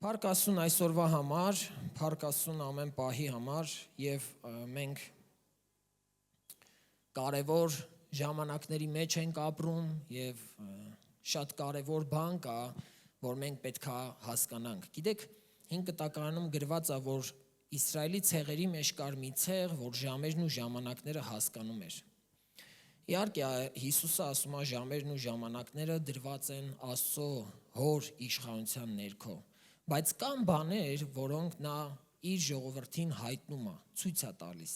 Փառք Աստծուն այսօրվա համար, փառք Աստծուն ամեն պահի համար եւ մենք կարևոր ժամանակների մեջ ենք ապրում եւ շատ կարևոր բան կա, որ մենք պետքա հասկանանք։ Գիտեք, 5 կտակարանում գրված է, որ Իսրայելի ցեղերի մեջ կար մի ցեղ, որ ժամերն ու ժամանակները հասկանում էր։ Իհարկե, Հիսուսը ասում է, ժամերն ու ժամանակները դրված են Աստծո հոր իշխանության ներքո։ Բայց կան բաներ, որոնք նա իր ժողովրդին հայտնում է, ցույց է տալիս,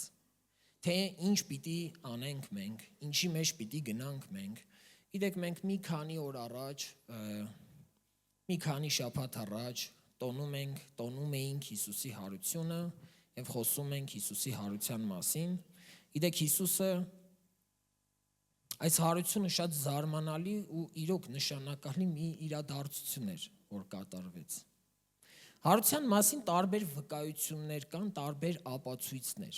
թե ինչ պիտի անենք մենք, ինչի մեջ պիտի գնանք մենք։ Գիտեք, մենք մի քանի օր առաջ, մի քանի շաբաթ առաջ տոնում էինք Հիսուսի հարությունը եւ խոսում ենք Հիսուսի հարության մասին։ Գիտեք, Հիսուսը այս հարությունը շատ զարմանալի ու իրոք նշանակալի մի իրադարձություն էր, որ կատարվեց։ Հարության մասին տարբեր վկայություններ կան, տարբեր ապացույցներ։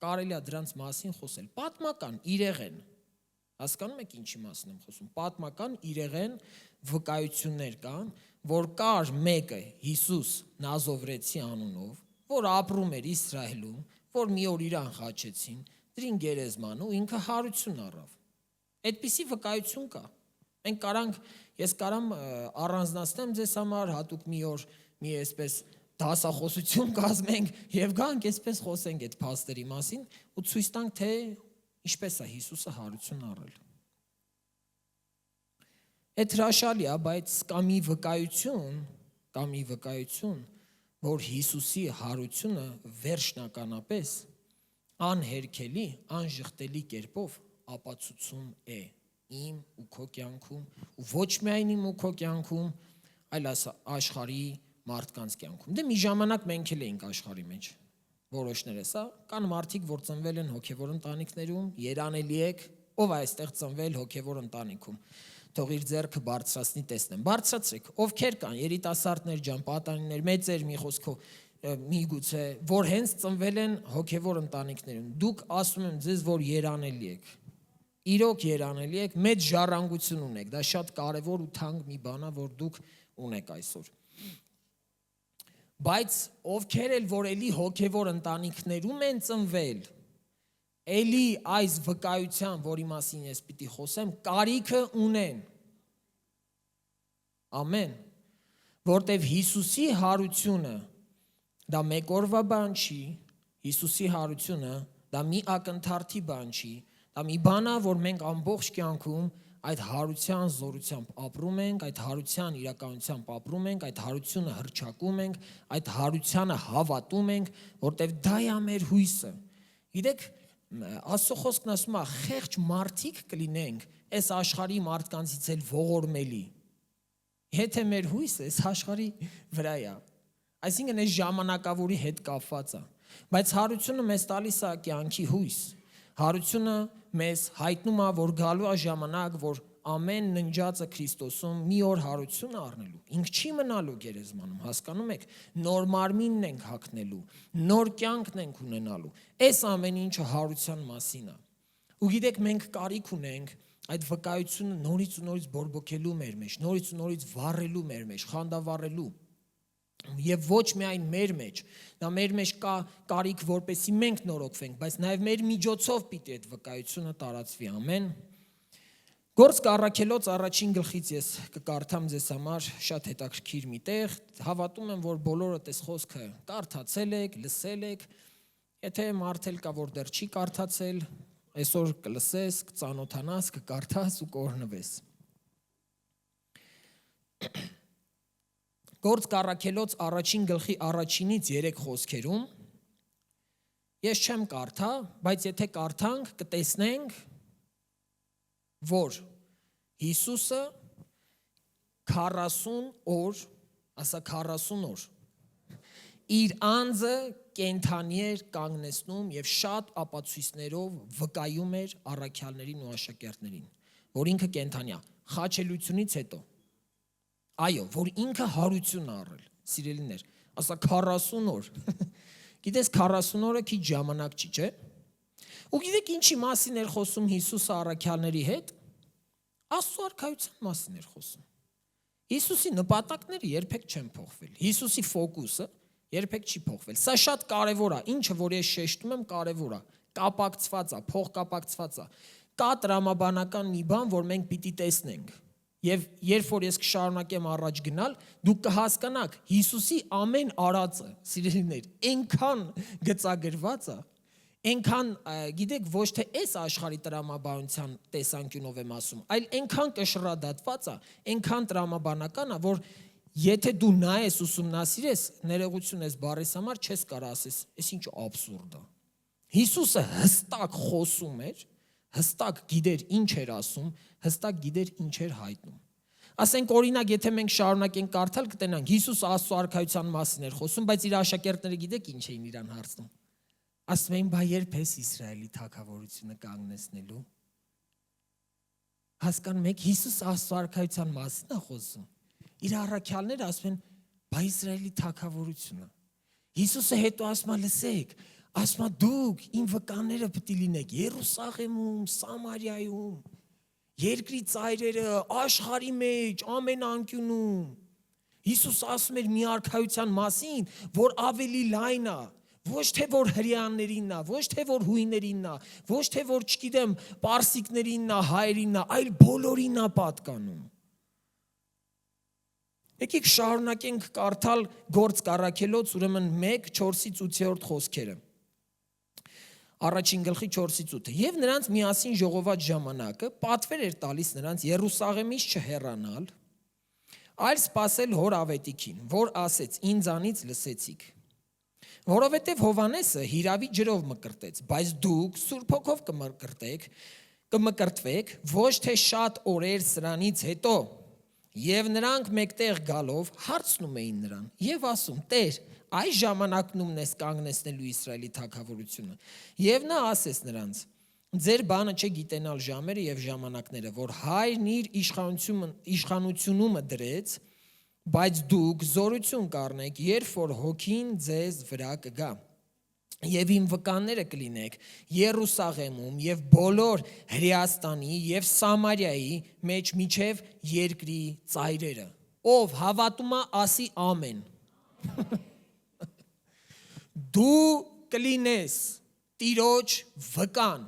Կարելի է դրանց մասին խոսել։ Պատմական, իրեղեն։ Հասկանում եք ինչի մասին եմ խոսում։ Պատմական, իրեղեն վկայություններ կան, որ կար մեկը Հիսուս Նազովրեցի անունով, որ ապրում էր Իսրայելում, որ մի օր իրան խաչեցին, դրին գերեզման ու ինքը հարություն առավ։ Այդպիսի վկայություն կա։ Ես կարամ առանձնացնեմ ձեզ համար, հատուկ մի օր մի այսպես դասախոսություն կազմենք եւ գանք այսպես խոսենք այդ փաստերի մասին ու ցույց տանք, թե ինչպես է Հիսուսը հարություն առել։ Այդ հրաշալի է, բայց կա մի վկայություն, որ Հիսուսի հարությունը վերջնականապես անհերքելի, անժխտելի կերպով ապացուցում է իմ ու քո կյանքում, ու ոչ միայն իմ ու քո կյանքում, այլ աշխարհի մարդկանց կյանքում։ Դե մի ժամանակ մենք էլ էինք աշխարհի մեջ, որոշներս, կան մարդիկ, որ ծնվել են հոգևոր ընտանիքներում, երանելի եք, ով է այստեղ ծնվել հոգևոր ընտանիքում, թող իր ձեռքը բարձրացնի տեսնեմ, բարձրացրեք, ովքեր կան, երիտասարդներ ջան, պատանիներ, մեծեր մի խոսքով, միգուցե, որ հենց ծնվել են հոգևոր ընտանիքներում, դուք ասում եմ ձեզ, որ երանելի եք, իրոք երանելի եք, մեծ ժառանգություն ունեք, դա շատ կարևոր ու թանկ մի բան է, որ դուք ունեք այսօր։ Բայց ովքեր էլ որ էլի հոգևոր ընտանիքներում են ծնվել, էլի այս վկայության, որի մասին ես պիտի խոսեմ, կարիքը ունեն։ Ամեն։ Որտև Հիսուսի հարությունը դա մեկ օրվա բան չի, Հիսուսի հարությունը դա մի ակնթարթի բան չի, դա մի բան է, որ մենք ամբողջ կյանքում այդ հարության զորությամբ ապրում ենք, այդ հարության իրականությամբ ապրում ենք, այդ հարությունը հռչակում ենք, այդ հարությանը հավատում ենք, որտև դա է մեր հույսը։ Գիտեք, Աստծո խոսքն ասում է, խեղճ մարդիկ կլինենք, այս աշխարհի մարդկանցից էլ ողորմելի։ Եթե մեր հույսը այս աշխարհի վրա է, այսինքն այս ժամանակավորի հետ կապված է, բայց հարությունը մեզ տալիս է կյանքի հույս։ Հարությունը մեզ հայտնում է, որ գալու է ժամանակ, որ ամեն ննջածը Քրիստոսում մի օր հարություն առնելու։ Ինք չի մնալու գերեզմանում, հասկանում եք, նոր մարմինն ենք հագնելու, նոր կյանքն ենք ունենալու։ Այս ամեն ինչը հարության մասին է։ Ու գիտեք, մենք կարիք ունենք այդ վկայությունը նորից ու նորից բորբոքելու մեր մեջ, նորից ու նորից վառելու մեր մեջ, խանդավառելու։ Եվ ոչ միայն մեր մեջ, դա մեր մեջ կա կարիք, որպեսզի մենք նորոգվենք, բայց նաև մեր միջոցով պիտի այդ վկայությունը տարածվի, ամեն։ Գործք առաքելոց առաջին գլխից ես կկարդամ ձեզ համար շատ հետաքրքիր մի տեղ, հավատում եմ, որ բոլորդ այս խոսքը կարդացել եք, լսել եք, եթե մարդ էլ կա, որ դեռ չի կարդացել, այսօր կլսես, կծանոթանաս, կկարդաս ու կօրհնվես։ Գործք առաքելոց առաջին գլխի առաջինից 3 խոսքերում ես չեմ կարդա, բայց եթե կարդանք, կտեսնենք, որ Հիսուսը 40 օր, ասա 40 օր, իր անձը կենդանի էր կանգնեցնում եւ շատ ապացույցներով վկայում էր առաքյալներին ու աշակերտներին, որ ինքը կենդանի է, խաչելությունից հետո։ Այո, որ ինքը հարություն առել, սիրելիներ, ասա 40 օր, գիտես 40 օրը քիչ ժամանակ չի, չէ՞։ Ու գիտեք ինչի մասին էր խոսում Հիսուսը առաքյալների հետ, Աստծո արքայության մասին էր խոսում։ Հիսուսի նպատակները երբեք չեն փոխվել։ Հիսուսի ֆոկուսը երբեք չի փոխվել։ Սա շատ կարևոր է, ինչը որ ես շեշտում եմ կարևոր է, կապակցված է, փոխկապակցված է։ Կա տրամաբանական մի բան, որ մենք պիտի տեսնենք։ Եվ երբ որ ես կշարունակեմ առաջ գնալ, դուք կհասկանաք Հիսուսի ամեն արածը, սիրելիներ, այնքան գծագրված է, այնքան, գիտեք, ոչ թե այս աշխարհի տրամաբանության տեսանկյունով եմ ասում, այլ այնքան կշռադատված է, այնքան տրամաբանական է, որ եթե դու նայես ուսումնասիրես, ներողություն ես բառիս համար, չես կարող ասես, այս ինչ աբսուրդ է։ Հիսուսը հստակ խոսում էր, հստակ գիտեր ինչ էր ասում, հստակ գիտեր ինչ էր հայտնում։ Ասենք օրինակ, եթե մենք շարունակենք կարդալ, կտենանք Հիսուս Աստծո արքայության մասին էր խոսում, բայց իր աշակերտները գիտեք ինչ էին իրան հարցնում։ Ասում էին, բա երբ ես Իսրայելի թագավորությունը կանգնեցնելու։ Հասկանում եք, Հիսուս Աստծո արքայության մասին է խոսում։ Իր առաքյալները ասում են, բա Իսրայելի թագավորությունը։ Հիսուսը հետո ասում է, լսեք, ասում է դուք իմ վկաները պետք է լինեք Երուսաղեմում, Սամարիայում, երկրի ծայրերը, աշխարհի մեջ, ամեն անկյունում։ Հիսուս ասում էր մի արքայության մասին, որ ավելի լայն է, ոչ թե որ հրեաներինն է, ոչ թե որ հույներինն է, ոչ թե որ չգիտեմ պարսիկներինն է, հայերինն է, այլ բոլորին է պատկանում։ Եկեք շարունակենք կարդալ Գործք առաքելոց, ուրեմն 1:4-8 խոսքերը։ Առաջին գլխի 4-ից 8. Եվ նրանց միասին ժողոված ժամանակը պատվեր էր տալիս նրանց Երուսաղեմից չհեռանալ, այլ սպասել հոր ավետիքին, որ ասեց. ինձանից լսեցիք։ Որովհետև Հովհաննեսը հիրավի ջրով մկրտեց, բայց դուք Սուրբ Հոգով կմկրտվեք, ոչ թե շատ օրեր սրանից հետո։ Եվ նրանք մեկտեղ գալով հարցնում էին նրան եւ ասում. Տեր, այս ժամանակնում ես կանգնեցնելու Իսրայելի թագավորությունը։ Եվ նա ասեց նրանց. ձեր բանը չէ գիտենալ ժամերը եւ ժամանակները, որ հայրն իր իշխանությունը դրեց, բայց դուք զորություն կառնեք, երբ որ հոգին ձեզ վրա կգա։ Եվ իմ վկանները կլինեք Երուսաղեմում եւ բոլոր Հրեաստանի եւ Սամարիայի մեջ միջև երկրի ծայրերը։ Ով հավատում է, ասի ամեն։ Դու կլինես Տիրոջ վկան,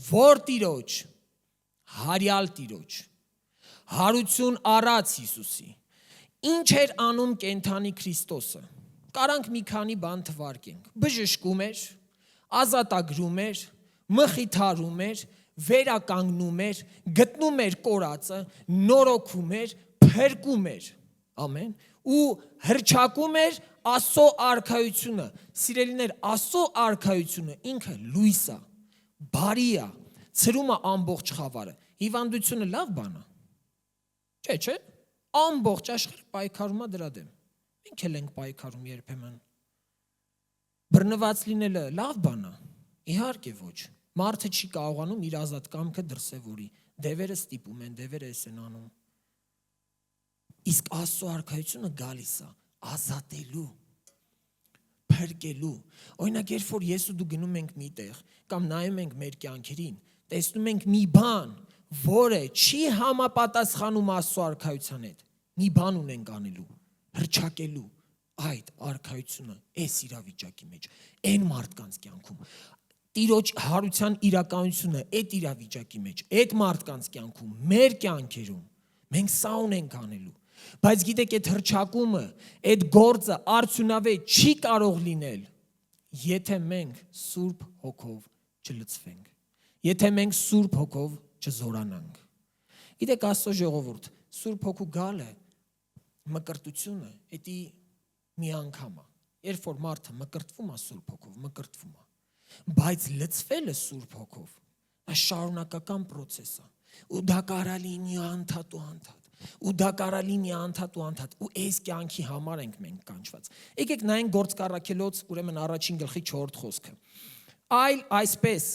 որ Տիրոջ, հարյալ Տիրոջ, հարություն առած Հիսուսի։ Ինչ էր անում կենթանի Քրիստոսը։ Կարանք մի քանի բան թվարկենք։ Բժշկում էր, ազատագրում էր, մխիթարում էր, վերականգնում էր, գտնում էր կորածը, նորոգում էր, փրկում էր։ Ամեն։ Ու հրճակում էր Աստծո արքայությունը։ Սիրելիներ, Աստծո արքայությունը ինքը լույս է, բարի է, ցրում է ամբողջ խավարը։ Հիվանդությունը լավ բան է։ Չէ։ Ամբողջ աշխարհը պայքարում է դրա դեմ։ Մենք էլ ենք պայքարում երբեմն։ Բռնված լինելը լավ բան է։ Իհարկե ոչ։ Մարդը չի կարողանում իր ազատ կամքը դրսևորի։ Դևերը ստիպում են, դևերը էս են անում։ Իսկ Աստծո արքայությունը գալիս է ազատելու, փրկելու։ Օրինակ, երբ որ ես ու դու գնում ենք միտեղ կամ նայում ենք մեր կյանքերին, տեսնում ենք մի բան, որը չի համապատասխանում Աստծո արքայության հետ։ Մի բան ունենք անելու, հրճակելու այդ արքայությունը այս իրավիճակի մեջ, այն մարդկանց կյանքում։ Տիրոջ հարության իրականությունը այդ իրավիճակի մեջ, այդ մարդկանց կյանքում, մեր կյանքերում մենք սա ունենք անելու։ Բայց գիտեք, այդ հրճակումը, այդ գործը արդյունավետ չի կարող լինել, եթե մենք Սուրբ Հոգով չլցվենք, եթե մենք Սուրբ Հոգով չզորանանք։ Գիտեք, Աստծո ժողովուրդ, Սուրբ Հոգու գալը, մկրտությունը, դա մի անգամ է, երբ որ մարդը մկրտվում է Սուրբ Հոգով, մկրտվում է, բայց լցվելը Սուրբ Հոգով, դա շարունակական process է, ու դա կարա լինի անդադ, ու դա կարա լինի անդադ, ու այս կյանքի համար ենք մենք կանչված։ Եկեք նայենք Գործք առաքելոց, ուրեմն առաջին գլխի 4 խոսքը։ Այլ այսպես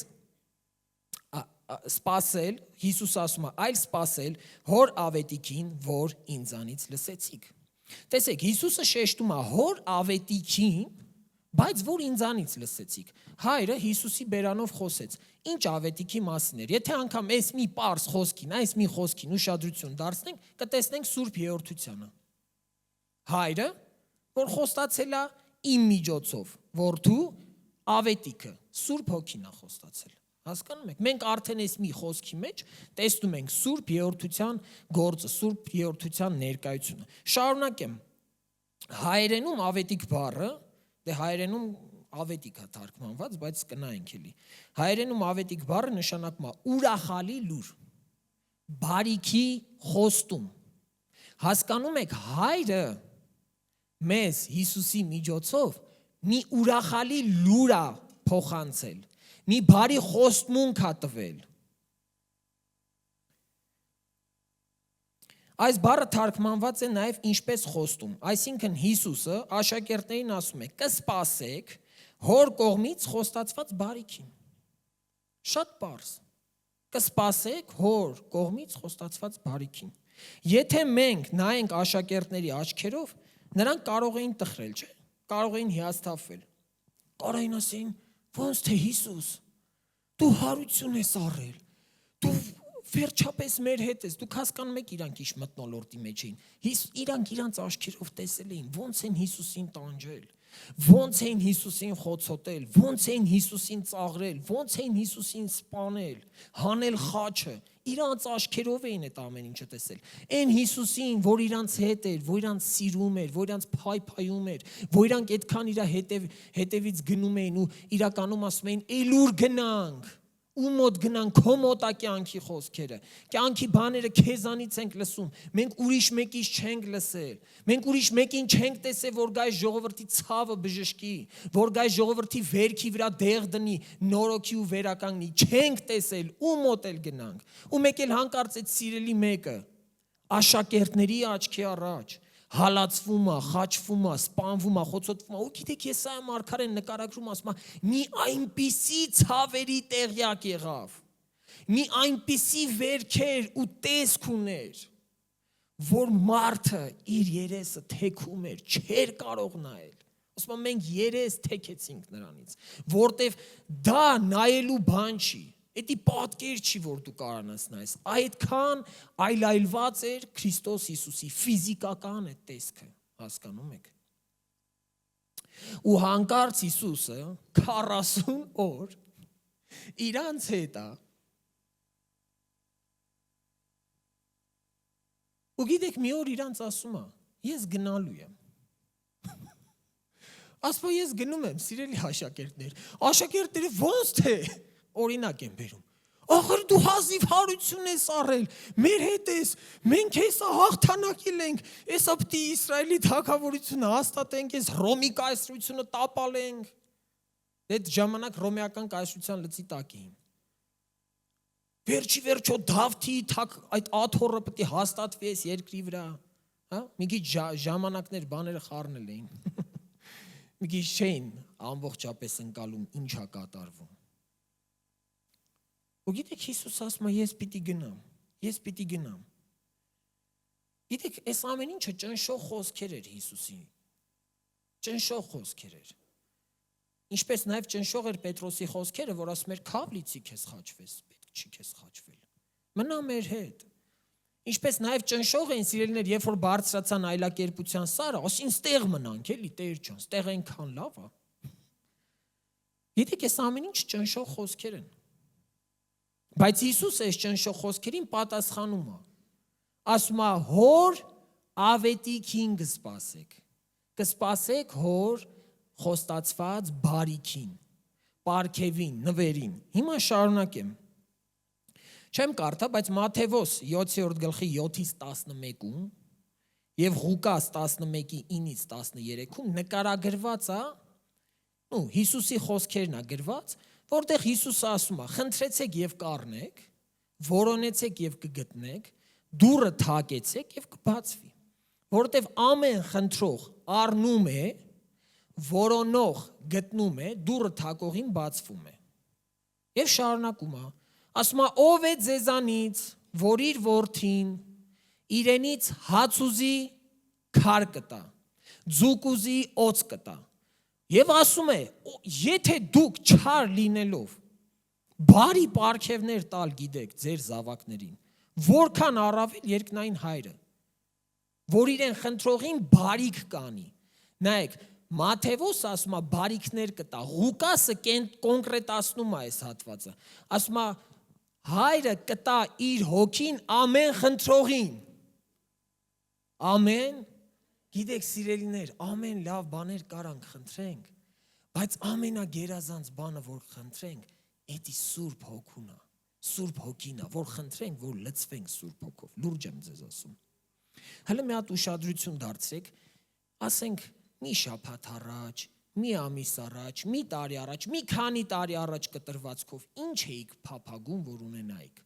սպասել, Հիսուս ասում է, այլ սպասել հոր ավետիքին, որ ինձանից լսեցիք։ Տեսեք, Հիսուսը շեշտում է հոր ավետիքին, Բայց որ ինձանից լսեցիք, հայրը Հիսուսի բերանով խոսեց, ինչ ավետիքի մասին էր, եթե անգամ այս մի պարզ խոսքին, այս մի խոսքին ուշադրություն դարձնենք, կտեսնենք Սուրբ Երրորդությանը։ Հայրը, որ խոստացել է իմ միջոցով, որդու ավետիքը, Սուրբ Հոգին է խոստացել։ Հասկանում եք, մենք արդեն այս մի խոսքի մեջ տեսնում ենք Սուրբ Երրորդության գործը, Սուրբ Երրորդության ներկայությունը։ Շարունակեմ, հայերենում ավետիք բառը, դե հայերենում ավետիք է թարգմանված, բայց կնայենք էլի։ Հայերենում ավետիք բառը նշանակում է ուրախալի լուր, բարիքի խոստում։ Հասկանում եք, հայրը մեզ Հիսուսի միջոցով մի ուրախալի լուր է փոխանցել, մի բարի խոստմունք է տվել։ Այս բառը թարգմանված է նաև ինչպես խոստում, այսինքն Հիսուսը աշակերտներին ասում է. կսպասեք հոր կողմից խոստացված բարիքին։ Շատ պարզ։ Կսպասեք հոր կողմից խոստացված բարիքին։ Եթե մենք նայենք աշակերտների աչքերով, նրանք կարող էին տխրել, չէ՞։ Կարող էին հիասթափվել։ Կարող էին ասեն, ոնց թե Հիսուս, դու հարություն ես առել, դու վերջապես մեր հետ ես, դուք հասկանում եք իրանք ինչ մթնոլորտի մեջ էին, իրանք իրանց աչքերով տեսել էին, ոնց են Հիսուսին տանջել, ոնց էին Հիսուսին խոցոտել, ոնց էին Հիսուսին ծաղրել, ոնց էին Հիսուսին սպանել, հանել խաչը, իրանց աչքերով էին այդ ամեն ինչը տեսել, այն Հիսուսին, որ իրանց հետ էր, որ իրանց սիրում էր, որ իրանց փայփայում էր, որ իրանք այդքան իր հետևից գնում էին ու իրականում ասում էին, «Էլուր գնանք»։ Ու մոտ գնանք, քո մոտ է կյանքի խոսքերը, կյանքի բաները քեզանից ենք լսում, մենք ուրիշ մեկից չենք լսել, մենք ուրիշ մեկին չենք տեսել, որ գայ ժողովրդի ցավը բժշկի, որ գայ ժողովրդի վերքի վրա դեղ դնի, նորոգի ու վերականգնի, չենք տեսել, ու մոտ էլ գնանք, ու մեկ էլ հանկարծ այդ սիրելի մեկը, աշակերտների աչքի առաջ, հալածվում է, խաչվում է, սպանվում է, խոցոտվում է, ու գիտեք ես այ մարգարեն նկարագրում ասում է, մի այնպիսի ցավերի տեղյակ եղավ, մի այնպիսի վերքեր ու տեսք ուներ, որ մարդը իր երեսը թեքում էր, չէր կարող նայել, ասում է մենք երես թեքեցինք նրանից, որտև դա նայելու բան չի, Էդի պատկեր չի, որ դու կարանաս նայես, այդքան այլայլված էր Քրիստոս Հիսուսի ֆիզիկական այդ տեսքը, հասկանում եք։ Ու հանկարծ Հիսուսը 40 օր իրանց հետ է։ Ու գիտեք, մի օր իրանց ասում է, ես գնալու եմ։ Ասում է, ես գնում եմ, սիրելի աշակերտներ, աշակերտները ոնց թե օրինակ եմ բերում, ախր դու հազիվ հարություն ես առել, մեր հետ ես, մենք հեսա հաղթանակել ենք, հեսա պտի Իսրայելի թագավորությունը հաստատենք, ես Հռոմի կայսրությունը տապալենք, այդ ժամանակ հռոմեական կայսրության լծի տակ էին, վերջի վերջո Դավթի այդ աթոռը պտի հաստատվի այս երկրի վրա, մի քիչ ժամանակներ բաները խառնել էին, մի քիչ չէին ամբողջապես ընկալում ինչ է կատարվում։ Ու գիտեք, Հիսուս ասում է, ես պիտի գնամ։ Գիտեք, այս ամեն ինչը ճնշող խոսքեր էր Հիսուսի, ճնշող խոսքեր էր։ Ինչպես նաև ճնշող էր Պետրոսի խոսքերը, որ ասում էր, քավլիցի քեզ խաչվես, պետք չի քեզ խաչվել, մնա մեր հետ։ Ինչպես նաև ճնշող էին սիրելիներ, երբ որ բարձրացան այլակերպության սարը, ասին ստեղ մնանք, էլի Տեր ջան, ստեղ այնքան լավ է։ Գիտեք, այս ամեն ինչ ճնշող խոսքեր են։ Բայց Հիսուսը այս ճնշող խոսքերին պատասխանում է, ասում է, հոր ավետիքին կսպասեք հոր խոստացված բարիքին, պարգևին, նվերին։ Հիմա շարունակեմ։ Չեմ կարդա, բայց Մատթեոս 7-րդ գլխի 7-ից 11-ում եւ Ղուկաս 11-ի 9-ից 13-ում նկարագրված է, Հիսուսի խոսքերն է գրված, որտեղ Հիսուսը ասում է, խնդրեցեք եւ կառնեք, որոնեցեք եւ կգտնեք, դուռը թակեցեք եւ կբացվի, որտեղ ամեն խնդրող առնում է, որոնող գտնում է, դուռը թակողին բացվում է։ Եվ շարունակում է, ասում է, ով է ձեզանից, որ իր որդին իրենից հաց ուզի քար կտա, ձուկ ուզի օծ կտա, Եվ ասում է, եթե դուք չար լինելով բարի պարգևներ տալ գիտեք ձեր զավակներին, որքան առավել երկնային հայրը, որ իրեն խնդրողին բարիք կանի։ Նայեք, Մատթեոս ասում է բարիքներ կտա, Ղուկասը կոնկրետացնում է այս հատվածը, ասում է հայրը կտա իր հոգին ամեն խնդրողին։ Ամեն, գիտեք սիրելիներ, ամեն լավ բաներ կարանք խնդրենք, բայց ամենագերազանց բանը, որ խնդրենք, էդի Սուրբ Հոգուն է, Սուրբ Հոգին է, որ խնդրենք, որ լցվենք Սուրբ Հոգով, լուրջ եմ ձեզ ասում։ Հələ մի հատ ուշադրություն դարձրեք, ասենք մի շաբաթ առաջ, մի ամիս առաջ, մի տարի առաջ, մի քանի տարի առաջ կտրվածքով ինչ էիք փափագում, որ ունենայիք։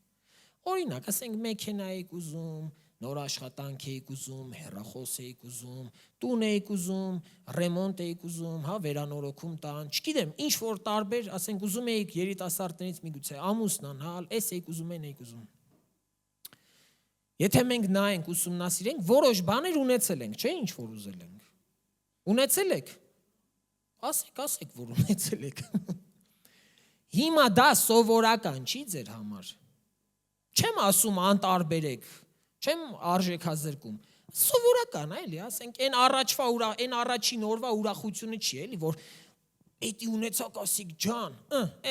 Օրինակ, ասենք մեքենա էիք ուզում, նոր աշխատանք էիք ուզում, հեռախոս էիք ուզում, տուն էիք ուզում, ռեմոնտ էիք ուզում, հա, վերանորոգում տան, չգիտեմ, ինչ որ տարբեր, ասենք ուզում էիք երիտասարդներից միգուցե ամուսն անալ, էս էիք ուզում, են էիք ուզում։ Եթե մենք նայենք, ուսումնասիրենք, որոշ բաներ ունեցել ենք, չէ՞ ինչ որ ուզել ենք։ Ունեցել եք։ Ասեք, որ ունեցել եք։ Հիմա դա սովորական չի ձեր համար։ Չեմ ասում անտարբերեք, չեմ արժեքազրկում։ Սովորական է, էլի, ասենք, այն առաջին օրվա ուրախությունը չի, էլի, որ էդի ունեցակ ասիկ ջան,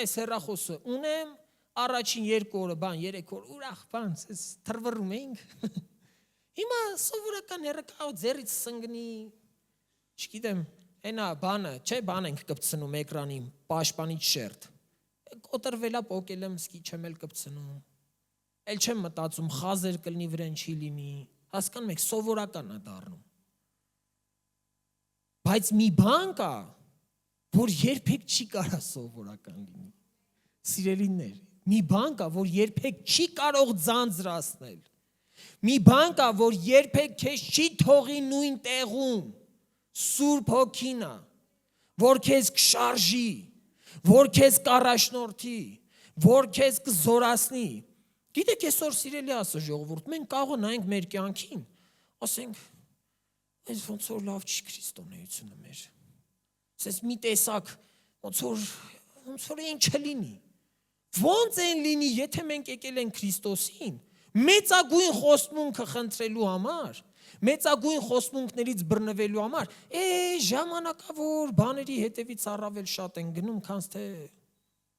այս հեռախոսը ունեմ, առաջին 2 օրը, 3 օր ուրախ, էս թրվռում էինք։ Հիմա սովորական հեռակա ձեռից սնգնի, չգիտեմ, այնա բանը, չէ, բան ենք կպցնում էկրանին, պաշտպանիչ շերտ։ Կոտրվելա պոկել եմ, սկի չեմ էլ կպցնում։ Էլ չեմ մտածում, խազեր կլինի վրան չի լինի, հասկանում եք, սովորական է դառնում։ Բայց մի բան կա, որ երբեք չի կարա սովորական լինի։ Սիրելիներ, մի բան կա, որ երբեք չի կարող ձանձրացնել։ Մի բան կա, որ երբեք քեզ չի թողի նույն տեղում։ Սուրբ Հոգին է, որ քեզ կշարժի, որ քեզ կառաջնորդի, որ քեզ կզորացնի։ Գիտեք, այսօր սիրելի ասա ժողովուրդ, մենք կարող նայենք մեր կյանքին, ասենք, այս ոնց որ լավ չի քրիստոնեությունը մեր։ Ասես մի տեսակ, ոնց որ ինչ չլինի։ Ոնց են լինի, եթե մենք եկել ենք Քրիստոսին, մեծագույն խոստմունքը խնդրելու համար, մեծագույն խոստմունքներից բռնվելու համար, ժամանակավոր բաների հետևից առավել շատ են գնում, քան թե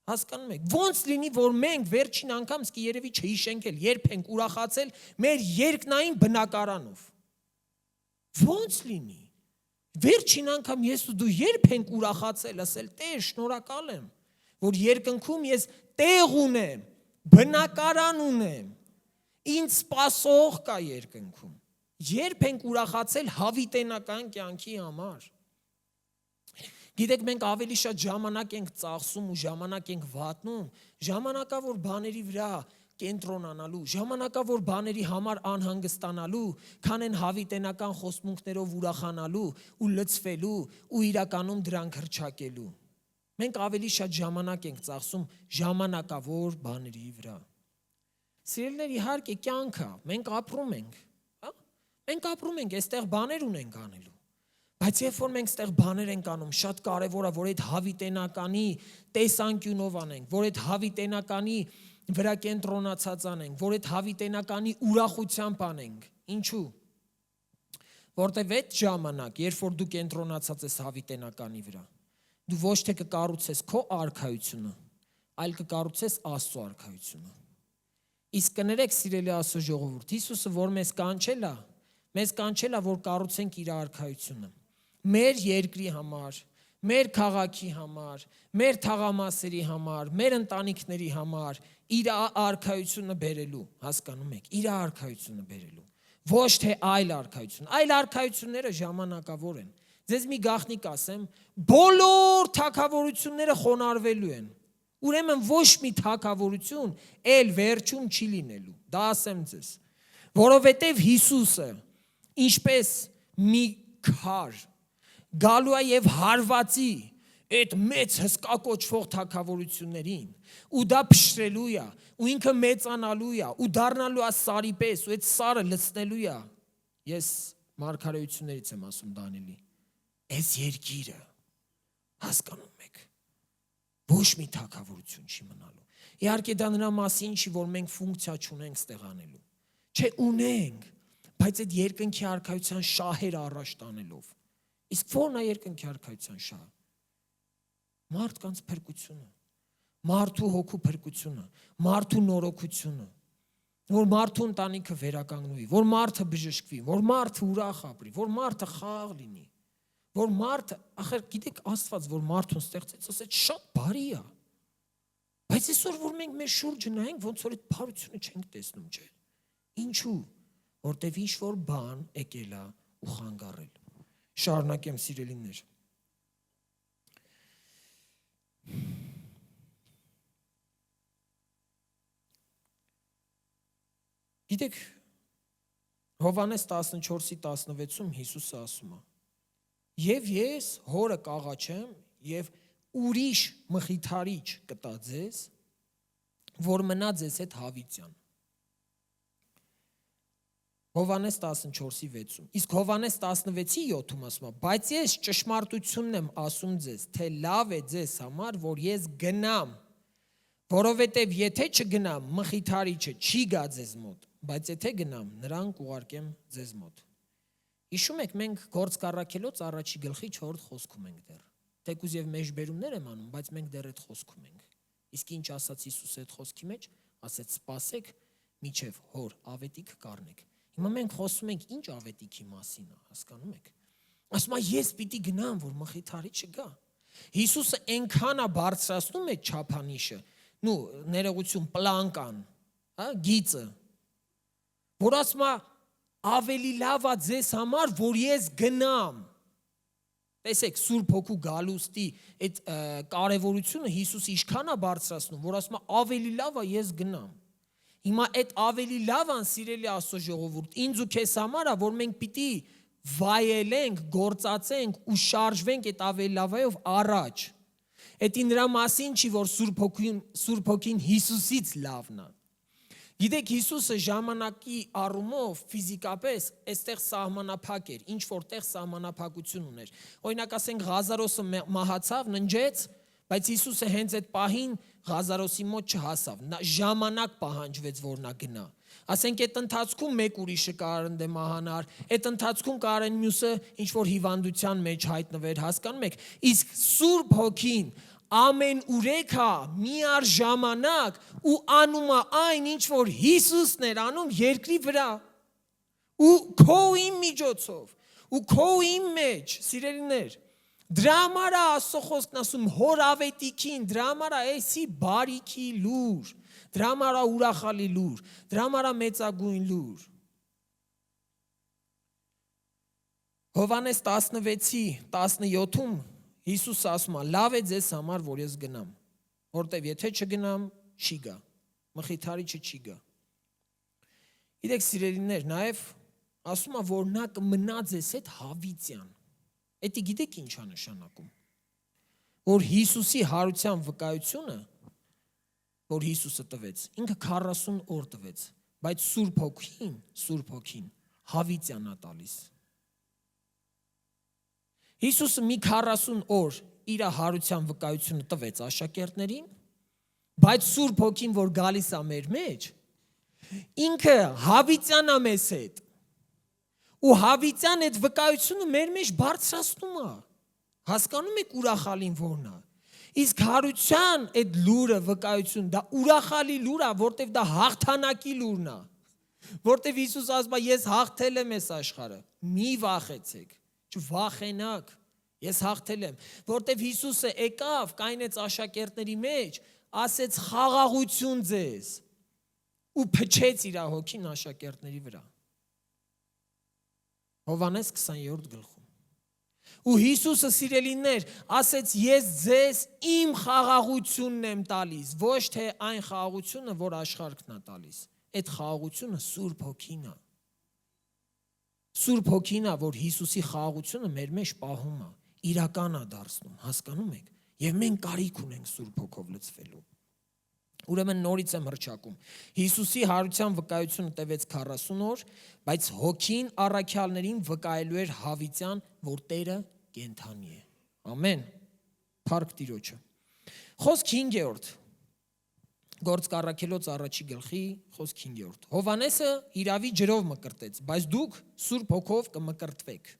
հասկանում եք, ոնց լինի, որ մենք վերջին անգամ սկի երևի չհիշենք էլ, երբ ենք ուրախացել մեր երկնային բնակարանով։ Ոնց լինի։ Վերջին անգամ ես ու դու երբ ենք ուրախացել, ասել Տեր, շնորհակալ եմ, որ երկնքում ես տեղ ունեմ, բնակարան ունեմ, ինձ սպասող կա երկնքում։ Երբ ենք ուրախացել հավիտենական կյանքի համար։ Գիտեք, մենք ավելի շատ ժամանակ ենք ծախսում ու ժամանակ ենք վատնում, ժամանակավոր բաների վրա կենտրոնանալու, ժամանակավոր բաների համար անհանգստանալու, քան են հավիտենական խոստմունքներով ուրախանալու ու լցվելու ու իրականում դրանք հռչակելու։ Մենք ավելի շատ ժամանակ ենք ծախսում ժամանակավոր բաների վրա։ Սիրելիներ, իհարկե կյանք է, մենք ապրում ենք, հա? Մենք ապրում ենք, այստեղ բաներ ունենք անելու։ Բայց երբ որ մենք այստեղ բաներ ենք անում, շատ կարևոր է, որ այդ հավիտենականի տեսանկյունով անենք, որ այդ հավիտենականի վրա կենտրոնացած անենք, որ այդ հավիտենականի ուրախությամբ անենք։ Ինչու՞։ Որտեվ այդ ժամանակ, երբ որ դու կենտրոնացած ես հավիտենականի վրա, դու ոչ թե կկառուցես քո արքայությունը, այլ կկառուցես Աստծո արքայությունը։ Իսկ կներեք, սիրելի Աստծո ժողովուրդ, Հիսուսը որ մեզ կանչել է, որ կառուցենք իր արքայությունը։ Մեր երկրի համար, մեր քաղաքի համար, մեր թաղամասերի համար, մեր ընտանիքների համար իր արքայությունը բերելու, հասկանում եք, իր արքայությունը բերելու, ոչ թե այլ արքայություն։ Այլ արքայությունները ժամանակավոր են։ Ձեզ մի գաղտնիք ասեմ, բոլոր թագավորությունները խոնարհվելու են։ Ուրեմն ոչ մի թագավորություն էլ վերջում չի լինելու։ Դա ասեմ ձեզ, որովհետև Հիսուսը ինչպես մի քար գալու է եւ հարվածի այդ մեծ հսկա կոչվող թագավորություններին ու դա փշրելու է ու ինքը մեծանալու է ու դառնալու է սարի պես ու այդ սարը լցնելու է։ Ես մարգարեություններից եմ ասում Դանիելի։ Այս երկիրը Հասկանում եք։ Ոչ մի թագավորություն չի մնալու։ Իհարկե դա նրա մասին չի, որ մենք ֆունկցիա չունենք ստեղ անելու։ Չէ, ունենք, բայց այդ երկնքի արքայության շահերը առաջ տանելով։ Իսկ ո՞րն է երկնքի արքայության շահը։ Մարդկանց փրկությունը, մարդու հոգու փրկությունը, մարդու նորոգությունը, որ մարդու ընտանիքը վերականգնվի, որ մարդը բժշկվի, որ մարդը ուրախ ապրի, որ մարդը խաղաղ լինի, որ մարդը, ախր գիտեք Աստված, որ մարդուն ստեղծեց, ասեց շատ բարի է։ Բայց այսօր որ մենք մեր շուրջը նայենք, ոնց որ այդ բարությունը չենք տեսնում, չէ։ Ինչու՞։ Որտեվ ինչ որ բան եկել է ու խանգարել։ Շարունակեմ, սիրելիներ։ Գիտեք, Հովհաննես 14:16-ում Հիսուսը ասում է. Եվ ես հորը կաղաչեմ եւ ուրիշ մխիթարիչ կտա ձեզ, որ մնա ձեզ հետ հավիտյան։ Հովհաննես 14:6-ում։ Իսկ Հովհաննես 16:7-ում ասում է. բայց ես ճշմարտությունն եմ ասում ձեզ, թե լավ է ձեզ համար, որ ես գնամ, որովհետև եթե չգնամ, մխիթարիչը չի գա ձեզ մոտ, բայց եթե գնամ, նրան կուղարկեմ ձեզ մոտ։ Հիշում եք, մենք գործք առաքելոց առաջի գլխի 4 խոսքում ենք դեռ։ Թեկուզ եւ մեջբերումներ եմ անում, բայց մենք դեռ այդ խոսքում ենք։ Իսկ ինչ ասաց Հիսուսը այդ խոսքի մեջ, ասեց սպասեք, միջև հոր ավետիք կառնեք։ Հիմա մենք խոսում ենք ինչ ավետիքի մասին, հասկանում եք։ Ասում է ես պիտի գնամ, որ մխիթարի չգա։ Հիսուսը այնքան է բարձրացնում այդ չափանիշը, ներողություն, պլանկան, գիծը, որ ասում է ավելի լավ է ձեզ համար, որ ես գնամ։ Տեսեք, Սուրբ Հոգու գալուստի այդ կարևորությունը Հիսուսը ինչքան է բարձրացնում, որ ասում է ավելի լավ է ես գնամ։ Հիմա այդ ավելի լավն սիրելի Աստծո ժողովուրդ, ինձ ու քեզ համար է, որ մենք պիտի վայելենք, գործածենք ու շարժվենք այդ ավելի լավայով առաջ։ Էդի նրա մասին չի, որ Սուրբ Հոգին Հիսուսից լավն է։ Գիտեք, Հիսուսը ժամանակի առումով ֆիզիկապես այստեղ սահմանափակ էր, ինչ որտեղ սահմանափակություն ուներ։ Օրինակ ասենք Ղազարոսը մահացավ, ննջեց, բայց Հիսուսը հենց այդ պահին Ղազարոսի մոտ չհասավ։ Ժամանակ պահանջվեց, որ նա գնա։ Ասենք այդ ընթացքում մեկ ուրիշը կարող ընդ մահանար, այդ ընթացքում կարող են մյուսը ինչ որ հիվանդության մեջ հայտնվեր, հասկանում եք։ Իսկ Սուրբ Հոգին ամեն ուրեքա միառժամանակ ու անում է այն, ինչ որ Հիսուսն էր անում երկրի վրա։ Ու քո իմ միջոցով, ու քո իմ մեջ, սիրելիներ, դրա համար է Աստծո խոսքն ասում հոր ավետիքին, դրա համար է էսի բարիքի լուր, դրա համար է ուրախալի լուր, դրա համար է մեծագույն լուր։ Հովհաննես 16:17-ում Հիսուսը ասում է. լավ է ձեզ համար, որ ես գնամ, որտեվ եթե չգնամ, չի գա, մխիթարիչը չի գա։ Գիտեք, սիրելիներ, նաև ասում է, որ նա կմնա ձեզ հետ հավիտյան։ Էդի գիտեք ինչ է նշանակում։ Որ Հիսուսի հարության վկայությունը, որ Հիսուսը տվեց, ինքը 40 օր տվեց, բայց Սուրբ Հոգին հավիտյան է տալիս։ Հիսուսը մի 40 օր իր հարության վկայությունը տվեց աշակերտներին, բայց Սուրբ Հոգին, որ գալիս է մեր մեջ, ինքը հավիտյան է մեզ հետ։ Ու հավիտյան այդ վկայությունը մեր մեջ բարձրացնում է։ Հասկանում եք ուրախալին որն է։ Իսկ հարության այդ լուրը, վկայություն, դա ուրախալի լուր է, որտեվ դա հաղթանակի լուրն է։ Որտեվ Հիսուս ասում է, ես հաղթել եմ այս աշխարհը, մի վախեցեք, չվախենաք, ես հաղթել եմ։ Որտեվ Հիսուսը եկավ, կայնեց աշակերտների մեջ, ասեց խաղաղություն ձեզ ու փչեց իր հոգին աշակերտների վրա։ Հովհաննես 20-րդ գլխում։ Ու Հիսուսը, սիրելիներ, ասեց ես ձեզ իմ խաղաղությունն եմ տալիս, ոչ թե այն խաղաղությունը, որ աշխարհն է տալիս։ Այդ խաղաղությունը Սուրբ Հոգին է։ Սուրբ Հոգին է, որ Հիսուսի խաղաղությունը մեր մեջ պահում է, իրական է դարձնում, հասկանում եք։ Եվ մենք կարիք ունենք Սուրբ Հոգով լցվելու։ Ուրեմն նորից եմ հռչակում։ Հիսուսի հարության վկայությունը տևեց 40 օր, բայց Հոգին առաքյալներին վկայելու էր հավիտյան, որ Տերը կենդանի է։ Ամեն։ Փառք Տիրոջը։ Խոսք 5-րդ։ Գործք առաքելոց առաջի գլխի խոսք 5-րդ։ Հովանեսը իրավի ջրով մկրտեց, բայց դուք Սուրբ Հոգով կմկրտվեք։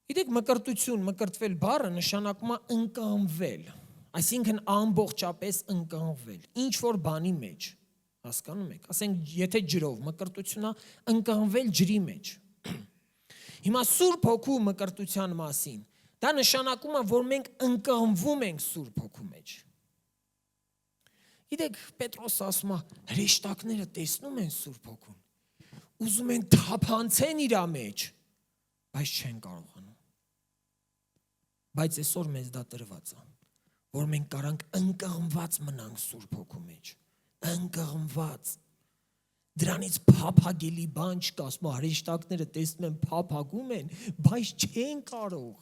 Գիտեք, մկրտություն, մկրտվել բառը նշանակում է ընկանվել, այսինքն ամբողջապես ընկանվել, ինչ որ բանի մեջ, հասկանում եք, ասենք եթե ջրով, մկրտությունն է ընկանվել ջրի մեջ։ Հիմա Սուրբ Հոգու մկրտության մասին, դա նշանակում է, որ մենք ընկանվում ենք Սուրբ Հոգու մեջ։ Գիտեք, Պետրոս ասում է, հրեշտակները տեսնում են Սուրբ Հոգուն, ուզում են թափանցեն իր մեջ, բայց չեն կարողանում։ Բայց այսօր մեզ դա տրված է, որ մենք կարանք ընկղմված մնանք Սուրբ Հոգու մեջ, ընկղմված։ Դրանից փափագելի բան չկա, ասում է, հրեշտակները տեսնում են, փափագում են, բայց չեն կարող։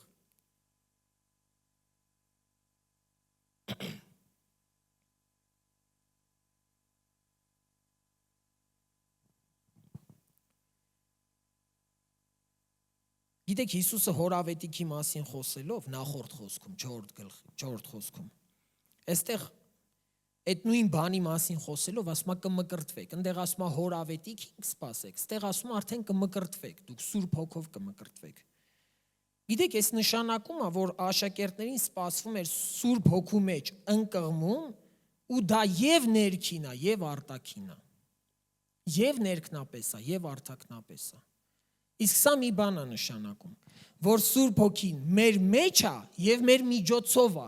Գիտեք, Հիսուսը հորավետիքի մասին խոսելով նախորդ խոսքում, 4-րդ խոսքում, այստեղ այդ նույն բանի մասին խոսելով ասում է կմկրտվեք, ընդեղ ասում է հորավետիք սպասեք, այստեղ ասում է արդեն կմկրտվեք, դուք Սուրբ Հոգով կմկրտվեք։ Գիտեք, այս նշանակում է, որ աշակերտներին սպասվում էր Սուրբ Հոգու մեջ ընկղմում, ու դա եւ ներքին է, եւ արտաքին է, եւ ներքնապես է, եւ արտաքնապես է։ Իսկ սա մի բան է նշանակում, որ Սուրբ Հոգին մեր մեջ է եւ մեր միջոցով է։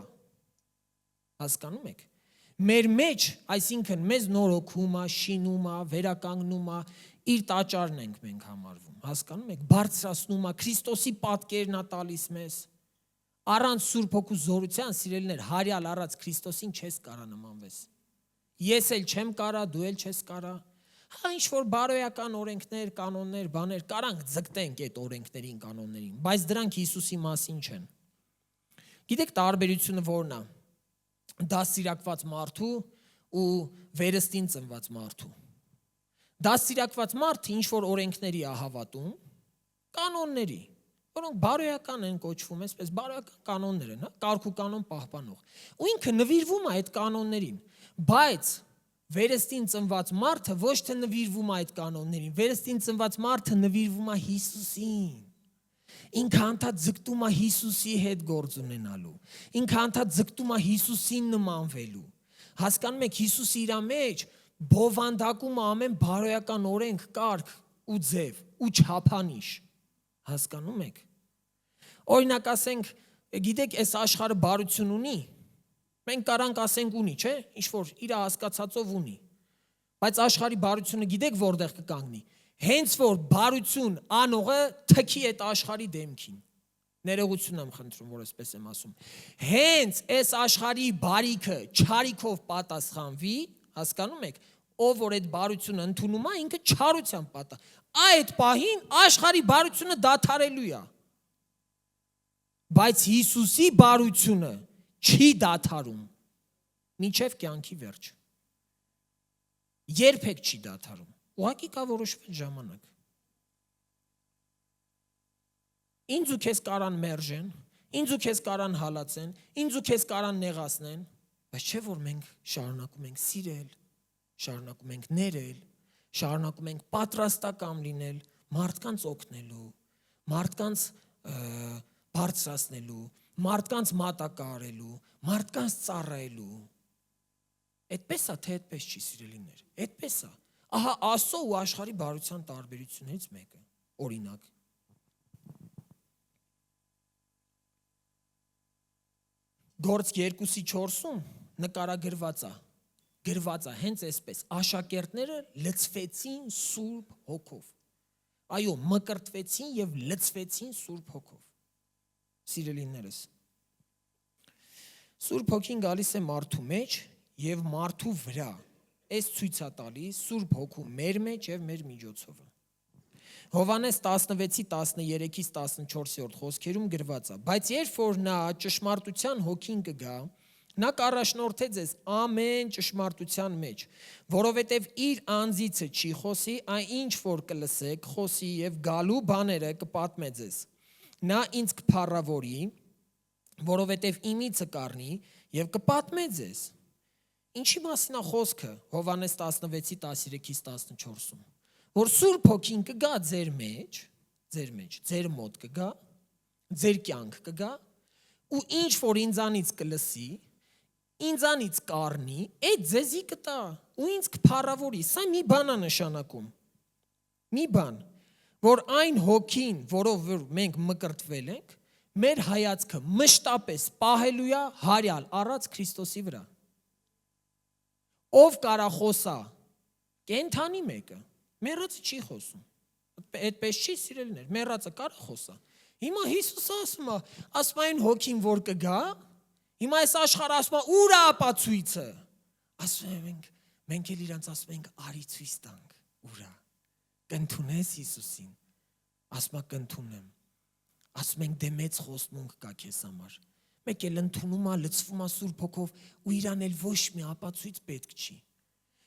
Հասկանում եք։ Մեր մեջ, այսինքն մեզ նորոգում է, շինում է, վերականգնում է, իր տաճարն ենք մենք համարվում։ Հասկանում եք, բարձրացնում է, Քրիստոսի պատկերն է տալիս մեզ։ Առանց Սուրբ Հոգու զորության, սիրելիներ, հարյալ առած Քրիստոսին չես կարա նմանվես։ Ես էլ չեմ կարա, դու էլ չես կարա։ Հա ինչ որ բարոյական օրենքներ, կանոններ, բաներ, կարանք ձգտենք այդ օրենքներին, կանոններին, բայց դրանք Հիսուսի մասին չեն։ Գիտեք, տարբերությունը որն է։ Դաստիարակված մարդու ու վերստին ծնված մարդու։ Դաստիարակված մարդը ինչ որ օրենքների է հավատում, կանոնների, որոնք բարոյական են կոչվում, այսպես բարոյական կանոններ են, հա, կարգ ու կանոն պահպանող։ Ու ինքը նվիրվում է այդ կանոններին, բայց վերստին ծնված մարդը ոչ թե նվիրվում է այդ կանոններին, վերստին ծնված մարդը նվիրվում է Հիսուսին։ Ինքը անդադ ձգտում է Հիսուսի հետ գործ ունենալու։ Ինքը անդադ ձգտում է Հիսուսին նմանվելու։ Հասկանում եք, Հիսուսը իր մեջ բովանդակում է ամեն բարոյական օրենք, կարգ ու ձև ու չափանիշ։ Հասկանում եք։ Օրինակ ասենք, գիտեք, այս աշխարհը բարություն ունի։ Մենք կարանք ասենք ունի, չէ՞, ինչ որ իր հասկացածով ունի։ Բայց աշխարհի բարությունը գիտեք որտեղ կկանգնի։ Հենց որ բարություն անողը թքի այդ աշխարհի դեմքին։ Ներողություն եմ խնդրում, որ այսպես եմ ասում։ Հենց այս աշխարհի բարիքը չարիքով պատասխանվի, հասկանում եք, ով որ այդ բարությունը ընդունում է, ինքը չարությամբ պատա։ Այդ պահին աշխարհի բարությունը դադարելու է։ Բայց Հիսուսի բարությունը չի դադարում մինչև կյանքի վերջ։ Երբեք չի դադարում։ Ուղղակի կա որոշվել ժամանակ։ Ինձ ու քեզ կարան մերժեն, ինձ ու քեզ կարան հալածեն, ինձ ու քեզ կարան նեղացնեն, բայց չէ որ մենք շարունակում ենք սիրել, շարունակում ենք ներել, շարունակում ենք պատրաստական լինել, մարդկանց օգնելու, մարդկանց բարձրացնելու, մարդկանց մատակարարելու, մարդկանց ծառայելու։ Այդպես է, թե այդպես չի, սիրելիներ։ Այդպես է։ Ահա Աստծո ու աշխարհի բարության տարբերություններից մեկը, օրինակ։ Գործք 2:4-ում նկարագրված է հենց այսպես, աշակերտները լցվեցին Սուրբ Հոգով։ Այո, մկրտվեցին եւ լցվեցին Սուրբ Հոգով։ Սիրելիներս, Սուրբ Հոգին գալիս է մարդու մեջ եւ մարդու վրա։ Այս ցույց է տալիս Սուրբ Հոգու մեր մեջ եւ մեր միջոցով։ Հովանես 16:13-14 խոսքերում գրված է. բայց երբ որ նա ճշմարտության հոգին կգա, նա կառաջնորդե ձեզ ամեն ճշմարտության մեջ, որովհետև իր անձիցը չի խոսի, այն ինչ որ կլսեք, խոսի եւ գալու բաները կպատմե ձեզ։ Նա ինձ կփառավորի, որովհետև իմիցը կառնի եւ կպատմե ձեզ։ Ինչի մասին է խոսքը Հովհաննես 16:13-14-ում, որ Սուրբ Հոգին կգա ձեր մեջ, ձեր մոտ կգա, ձեր կյանք կգա, ու ինչ որ ինձանից կլսի, ինձանից կառնի, այդ ձեզի կտա, ու ինձ կփառավորի։ Սա մի բան է նշանակում։ Մի բան, որ այն հոգին, որով մենք մկրտվել ենք, մեր հայացքը մշտապես պահելու է հարյալ առած Քրիստոսի վրա։ Ով կարա խոսա, կենթանի մեկը, մեռածը չի խոսում։ Այդպես չի սիրելիներ, մեռածը կարա խոսա։ Հիմա Հիսուսը ասում է այն հոգին, որ կգա, հիմա այս աշխարհը ասում է ուր է ապացույցը։ Ասում ենք, մենք էլ իրանց ասում ենք արի ցույց տանք, ուր է։ Կընդունես Հիսուսին։ Ասում է կընդունեմ։ Ասում ենք դե մեծ խոստմունք կա քեզ համար։ Մեկ էլ ընդունում է, լցվում է Սուրբ Հոգով ու իրան էլ ոչ մի ապացույց պետք չի։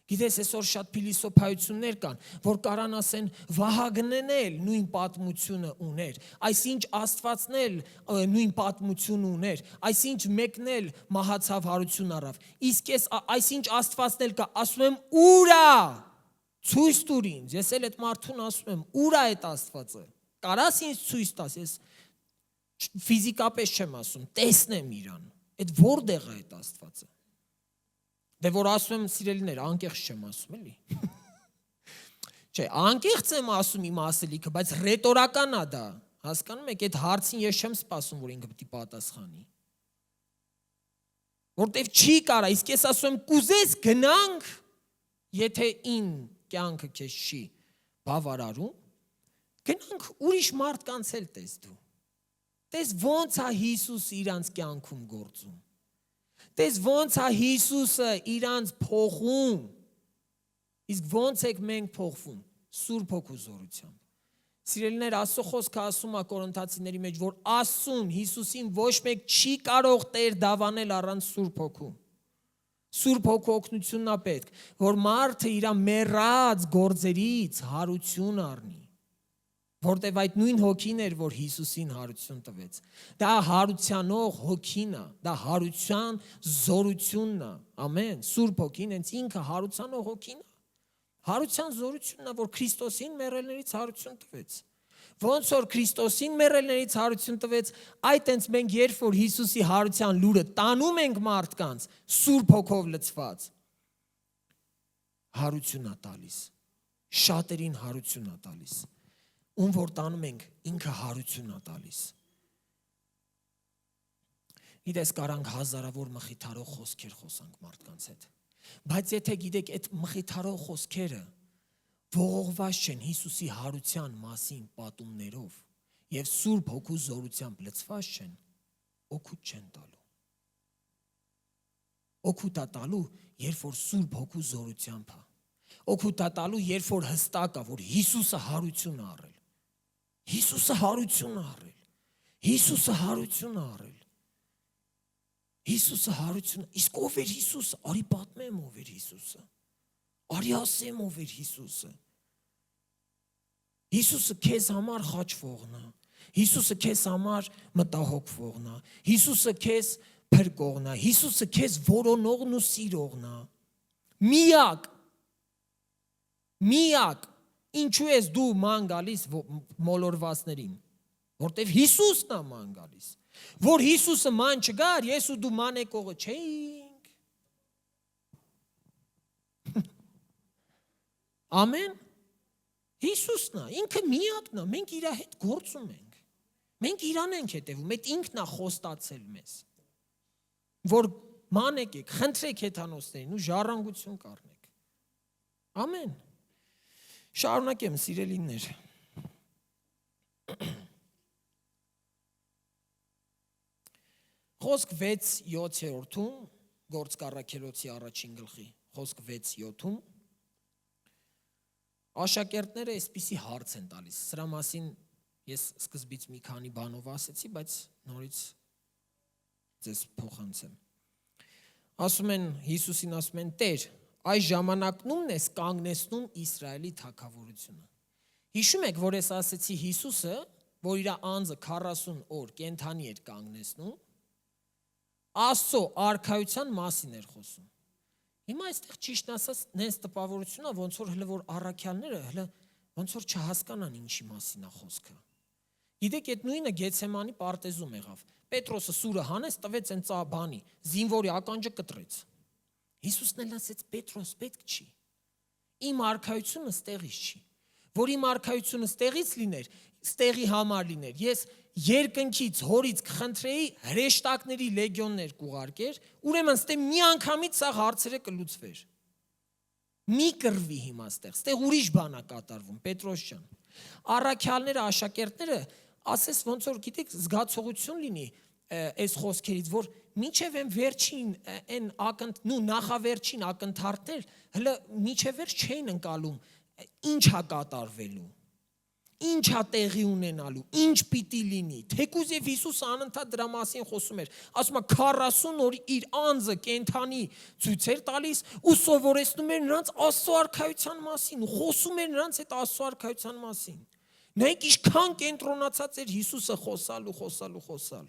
Գիտես, այսօր շատ փիլիսոփայություններ կան, որ կարան ասեն Վահագնն էլ նույն պատմությունը ուներ, այսինչ Աստվածն էլ նույն պատմություն ուներ, այսինչ մեկն էլ մահացավ հարություն առավ։ Իսկ այսինչ Աստվածն էլ կա, ասում եմ ուր է։ Ցույց տուր ինձ։ Ես էլ այդ մարդուն ասում եմ, ուր է այդ Աստվածը։ Կարաս ինձ ցույց տաս, ես ֆիզիկապես չեմ ասում, տեսնեմ իրան։ Այդ որտեղ է այդ Աստվածը։ Դե որ ասում եմ սիրելիներ, անկեղծ չեմ ասում, էլի։ Չէ, անկեղծ եմ ասում իմ ասելիքը, բայց ռետորական է դա։ Հասկանում եք, այդ հարցին ես չեմ սպասում, որ ինքը պիտի պատասխանի։ Որտեվ չի կարա, իսկ ես ասում եմ, կուզես գնանք, եթե ին կյանքը քեզ չի բավարարում, գնանք ուրիշ մարդկանց էլ տես դու։ Տես ոնց է Հիսուսը իրանց կյանքում գործում։ Տես ոնց է Հիսուսը իրանց փոխում։ Իսկ ոնց եք մենք փոխվում։ Սուրբ Հոգու զորությամբ։ Սիրելիներ, Աստծո խոսքը ասում է Կորինթացիների մեջ, որ Աստծուն Հիսուսին ոչ մեկ չի կարող Տեր դավանել առանց Սուրբ Հոգու։ Սուրբ Հոգու օգնությունն է պետք, որ մարդը իր մեռած գործերից հարություն առնի։ Որտև այդ նույն հոգին էր, որ Հիսուսին հարություն տվեց։ Դա հարությանող հոգին է, դա հարության զորությունն է։ Ամեն, Սուրբ Հոգին հենց ինքը հարությանող հոգին է։ Հարության զորությունն է, որ Քրիստոսին մեռելներից հարություն տվեց։ Ոնց որ Քրիստոսին մեռելներից հարություն տվեց, այդ հենց մենք երբ որ Հիսուսի հարության լուրը տանում ենք մարդկանց, Սուրբ Հոգով լցված, հարություն է տալիս։ Շատերին հարություն է տալիս։ Ում որ տանում ենք, ինքը հարություն է տալիս։ Գիտես, կարանք հազարավոր մխիթարող խոսքեր խոսանք մարդկանց հետ։ Բայց եթե գիտեք, այդ մխիթարող խոսքերը ողողված չեն Հիսուսի հարության մասին պատումներով եւ Սուրբ Հոգու զորությամբ լցված չեն, օգուտ չեն տալու։ Օգուտ է տալու, երբ որ Սուրբ Հոգու զորությամբ է։ Օգուտ է տալու, երբ որ հստակ է, որ Հիսուսը հարություն է առել։ Հիսուսը հարություն է առել։ Հիսուսը հարություն է առել։ Հիսուսը հարություն, իսկ ով էր Հիսուսը, արի պատմեմ ով էր Հիսուսը, արի ասեմ ով էր Հիսուսը։ Հիսուսը քեզ համար խաչվողն է, Հիսուսը քեզ համար մտահոգվողն է, Հիսուսը քեզ փրկողն է, Հիսուսը քեզ որոնողն ու սիրողն է։ Միակ, ինչու ես դու ման գալիս մոլորվածներին, որտև Հիսուսն է ման գալիս։ Որ Հիսուսը ման չգար, ես ու դու ման եկողը չէինք։ Ամեն։ Հիսուսն է, ինքը միակն է, մենք իր հետ գործում ենք։ Մենք իրան ենք հետևում, այդ ինքն է խոստացել մեզ։ Որ ման եկեք, խնդրեք հեթանոսներին ու ժառանգություն կառնեք։ Ամեն։ Շարունակեմ, սիրելիներ։ Խոսք 6:7-ում, Գործք առաքելոցի առաջին գլխի, խոսք 6:7-ում, աշակերտները այսպիսի հարց են տալիս։ Սրա մասին ես սկզբից մի քանի բանով ասեցի, բայց նորից ձեզ փոխանցեմ։ Ասում են, Հիսուսին ասում են, Տեր, այս ժամանակնումն ես կանգնեցնում Իսրայելի թագավորությունը։ Հիշում եք, որ ես ասեցի Հիսուսը, որ իր անձը 40 օր կենթանի էր կանգնեցնում, Աստծո արքայության մասին էր խոսում։ Հիմա այստեղ ճիշտ ասած նենց տպավորություն է, ոնց որ հələ որ առաքյալները հələ ոնց որ չհասկանան ինչի մասին է խոսքը։ Գիտեք, այդ նույնը Գեթսեմանի պարտեզում եղավ։ Պետրոսը սուրը հանեց, տվեց այն բանի, զինվորի ականջը կտրեց։ Հիսուսն էլ ասեց. Պետրոս, պետք չի։ Իմ արքայությունը ստեղից չի։ Որ իմ արքայությունը ստեղից լիներ, ստեղի համար լիներ։ Ես երկնքից հորից կխնդրեի հրեշտակների լեգիոններ կուղարկեր, ուրեմն ստե մի անգամից սա հարցերը կլուծվեր։ Մի կռվի հիմա ստեղ ուրիշ բան է կատարվում, Պետրոս ջան։ Առաքյալները, աշակերտները, ասես ոնց որ գիտեք, զգացողություն լինի այս խոսքերից, որ միջև են վերջին այն նախավերջին ակնթարթներ, հələ միջև վերջ չէին ընկալում, ինչ է կատարվելու, ինչ է տեղի ունենալու, ինչ պիտի լինի։ Թեկուզ եւ Հիսուսը անընդհատ դրա մասին խոսում էր, ասում է 40 օր իր անձը կենթանի ցույցեր տալիս ու սովորեցնում էր նրանց Աստծո արքայության մասին, ու խոսում էր նրանց այդ Աստծո արքայության մասին։ Նայեք ինչքան կենտրոնացած էր Հիսուսը խոսալ։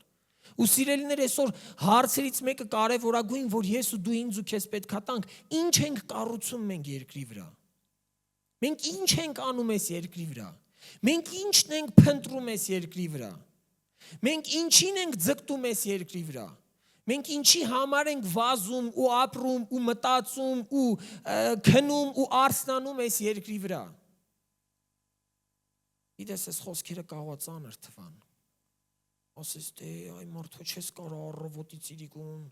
Ու սիրելիներ, այսօր հարցերից մեկը կարևորագույն, որ ես ու դու ինձ ու քեզ պետքա տանք, ինչ ենք կառուցում մենք երկրի վրա։ Մենք ինչ ենք անում այս երկրի վրա։ Մենք ինչն ենք փնտրում այս երկրի վրա։ Մենք ինչին ենք ձգտում այս երկրի վրա։ Մենք ինչի համար ենք վազում ու ապրում ու մտածում ու քնում ու արսնանում այս երկրի վրա։ Գիտես, այս խոսքերը կարող է ծանր թվան։ Ասես թե այ մարդու չես կարող առավոտից իրիկուն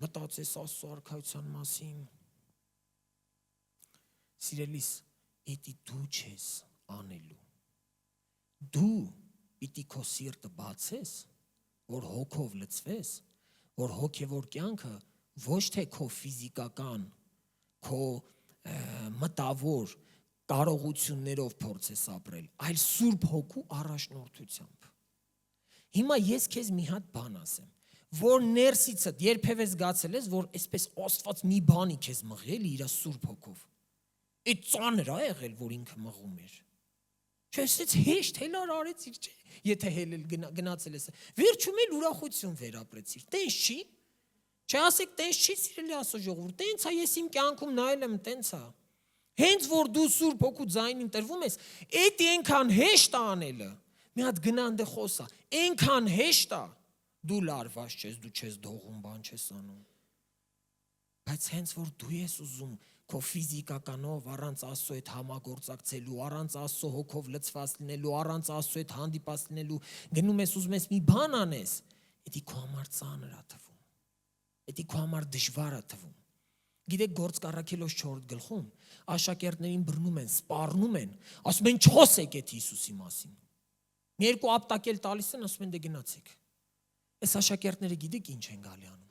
մտածես Աստծո արքայության մասին։ Սիրելիս, էդի դու չես անելու։ Դու պիտի քո սիրտը բացես, որ հոգով լցվես, որ հոգևոր կյանքը ոչ թե քո ֆիզիկական, քո մտավոր կարողություններով փորձես ապրել, այլ Սուրբ Հոգու առաջնորդությամբ։ Հիմա ես քեզ մի հատ բան ասեմ, որ ներսիցդ երբևէ զգացել ես, որ այսպես Աստված մի բանի քեզ մղել իր Սուրբ Հոգով։ Այդ ծանր է եղել, որ ինքը մղում էր։ Չէ, ասեց հեշտ հելար արեցիր, չէ, եթե հելել գնացել ես։ Վերջում էլ ուրախություն վերապրեցիր։ Տենց չի։ Չէ, ասեք տենց չի, սիրելի Աստծո ժողովուրդ, տենց է, ես իմ կյանքում նայել եմ, տենց է։ Հենց որ դու Սուրբ Հոգու ձայնին տրվում ես, էդ այնքան հեշտ է անելը։ Մի հատ գնանդե խոսա, այնքան հեշտ է, դու լարված չես, դու չես դողում, բան չես անում։ Բայց հենց որ դու ես ուզում քո ֆիզիկականով առանց Աստծո հետ համագործակցելու, առանց Աստծո հոգով լցված լինելու, առանց Աստծո հետ հանդիպած լինելու, գնում ես ուզում ես մի բան անես, դա քո համար ծանր է թվում։ Դա քո համար դժվար է թվում։ Գիտեք, Գործք առաքելոց 4 գլխում աշակերտներին բռնում են, սպառնում են, ասում են չխոսեք այդ Հիսուսի մասին։ Մի երկու ապտակել տալիս են, ասում են դե գնացեք։ Այս աշակերտները գիտեք ինչ են գալի անում։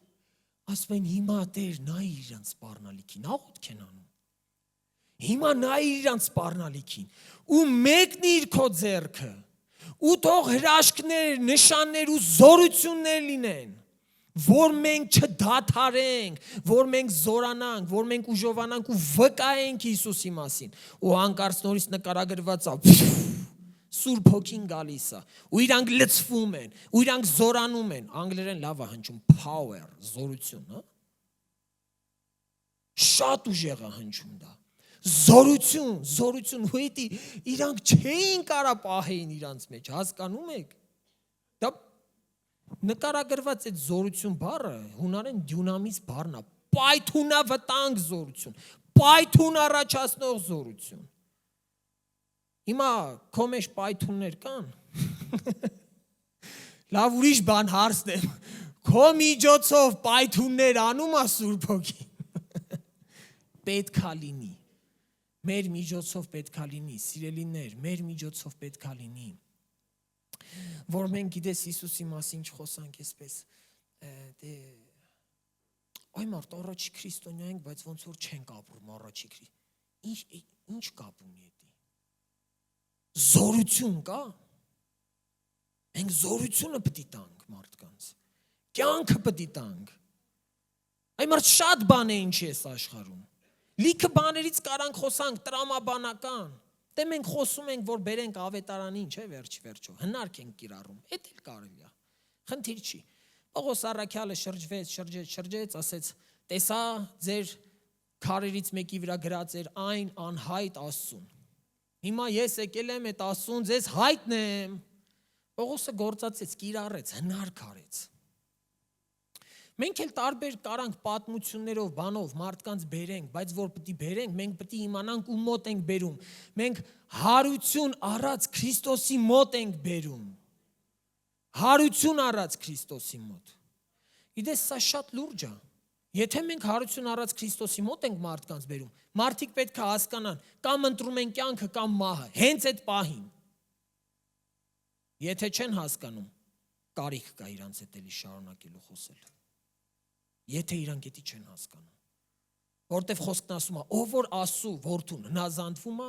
Ասում են հիմա Տեր նայիր իրանց սպառնալիքին, աղոթք են անում։ Հիմա նայիր իրանց սպառնալիքին ու մեկնիր քո ձեռքը ու թող հրաշքներ, նշաններ ու զորություններ լինեն, որ մենք չդադարենք, որ մենք զորանանք, որ մենք ուժովանանք ու վկայենք Հիսուսի մասին։ Ու հանկարծ նորից նկարագրված է Սուրբ Հոգին գալիս է, ու իրանք լցվում են, ու իրանք զորանում են, անգլերեն լավ է հնչում, power, զորություն, հա։ Շատ ուժեղ է հնչում դա։ Զորություն, ու էդի իրանք չէին կարա պահեին իրանց մեջ, հասկանում եք։ Դա նկարագրված այդ զորություն բառը հունարեն դյունամիս բառն է, պայթունավտանգ զորություն, պայթուն առաջացնող զորություն։ Հիմա քո մեջ պայթուններ կան։ Լավ ուրիշ բան հարցնեմ։ Քո միջոցով պայթուններ անում է Սուրբ Հոգին։ Պետքա լինի։ Մեր միջոցով պետքա լինի, սիրելիներ, մեր միջոցով պետքա լինի։ Որ մենք գիտես Հիսուսի մասին չխոսանք այսպես, դե այ մարդ առաջի քրիստոնյա ենք, բայց ոնց որ չենք ապրում առաջի քրիստոնյա։ Ինչ կապ ունի դա։ Զորություն կա։ Մենք զորությունը պետք է տանք մարդկանց։ Կյանքը պետք է տանք։ Այ մարդ շատ բան է ինչի էս աշխարհում։ Լիքը բաներից կարանք խոսանք տրամաբանական։ Դե մենք խոսում ենք, որ բերենք ավետարանին, չէ, վերջով։ Հնարք ենք կիրառում։ Էդ էլ կարելի է։ Խնդիր չի։ Պողոս առաքյալը շրջեց, ասեց. տեսա ձեր քարերից մեկի վրա գրած էր այն անհայտ Աստծուն։ Հիմա ես եկել եմ այդ Աստծուն ձեզ հայտնեմ։ Պողոսը գործածեց, կիրառեց, հնարք արեց։ Մենք էլ տարբեր կարանք պատմություններով, բանով մարդկանց բերենք, բայց որ պետք է բերենք, մենք պետք է իմանանք ու մոտ ենք բերում։ Մենք հարություն առած Քրիստոսի մոտ ենք բերում։ Հարություն առած Քրիստոսի մոտ։ Իդես սա շատ լուրջ է։ Եթե մենք հարություն առած Քրիստոսի մոտ ենք մարդկանց բերում, մարդիկ պետք է հասկանան, կամ ընտրում են կյանքը, կամ մահը, հենց այդ պահին։ Եթե չեն հասկանում, կարիք կա իրանց հետ էլի շարունակելու խոսել։ Եթե իրանք էդի չեն հասկանում, որտեվ խոսքն ասում է, ով որ Աստծու որդուն հնազանդվում է,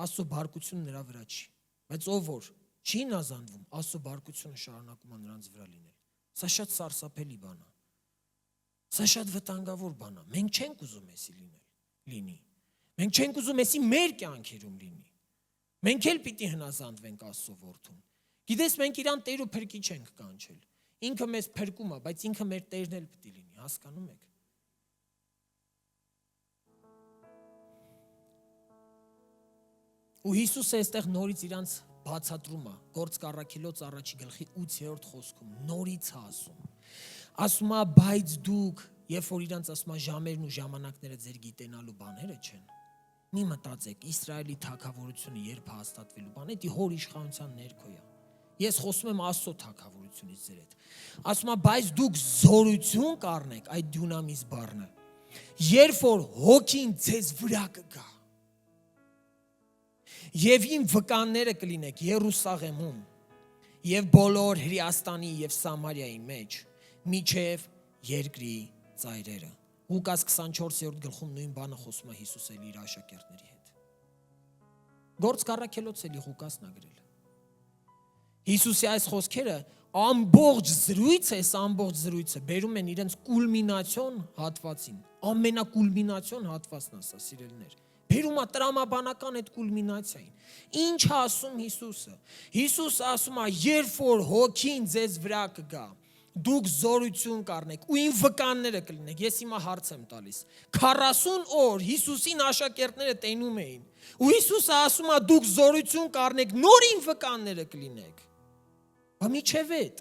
Աստծու բարկությունը նրա վրա չի, բայց ով որ չի հնազանդվում, Աստծու բարկությունը շարունակում է նրանց վրա լինել։ Սա շատ սարսափելի բան է։ Սա շատ վտանգավոր բան է։ Մենք չենք ուզում էսի լինի։ Մենք չենք ուզում էսի մեր կյանքերում լինի։ Մենք էլ պիտի հնազանդվենք Աստծու որդուն։ Գիտես, մենք իրան Տեր ու Փրկիչ ենք կանչել։ Ինքը մեզ փրկում է, բայց ինքը մեր Տերն էլ պիտի լինի, հասկանում եք։ Ու Հիսուսը այստեղ նորից իրանց բացատրում է, Գործք առաքելոց առաջի գլխի 8-րդ խոսքում, նորից է ասում։ Ասում է, բայց դուք, երբ որ իրանց ասում է ժամերն ու ժամանակները ձեր գիտենալու բաները չեն, մի մտածեք, Իսրայելի թագավորությունը երբ հաստատվելու բան, դա հոր իշխանության ներքո է։ Ես խոսում եմ Աստծո թագավորությունից ձեր հետ։ Ասում է, բայց դուք զորություն կառնեք, այդ դյունամիս բառը, երբ որ հոգին ձեզ վրա կգա։ Եվ իմ վկանները կլինեք Երուսաղեմում եւ բոլոր Հրեաստանի եւ Սամարիայի մեջ, միջև երկրի ծայրերը։ Ղուկաս 24-րդ գլխում նույն բանը խոսում է Հիսուս էլ իր աշակերտների հետ։ Գործք առաքելոց էլի Ղուկասն է գրել։ Հիսուսի այս խոսքերը ամբողջ զրույցը բերում են իրենց կուլմինացիոն հատվածին, ամենակուլմինացիոն հատվածն ասա, սիրելիներ։ Բերում է տրամաբանական այդ կուլմինացիային։ Ինչ է ասում Հիսուսը։ Հիսուսը ասում է, երբ որ հոգին ձեզ վրա կգա, դուք զորություն կառնեք ու իմ վկանները կլինեք։ Ես հիմա հարց եմ տալիս։ 40 օր Հիսուսին աշակերտները տենում էին։ Ու Հիսուսը ասում է, դուք զորություն կառնեք, նոր իմ վկանները կլինեք։ Բա միչև այդ։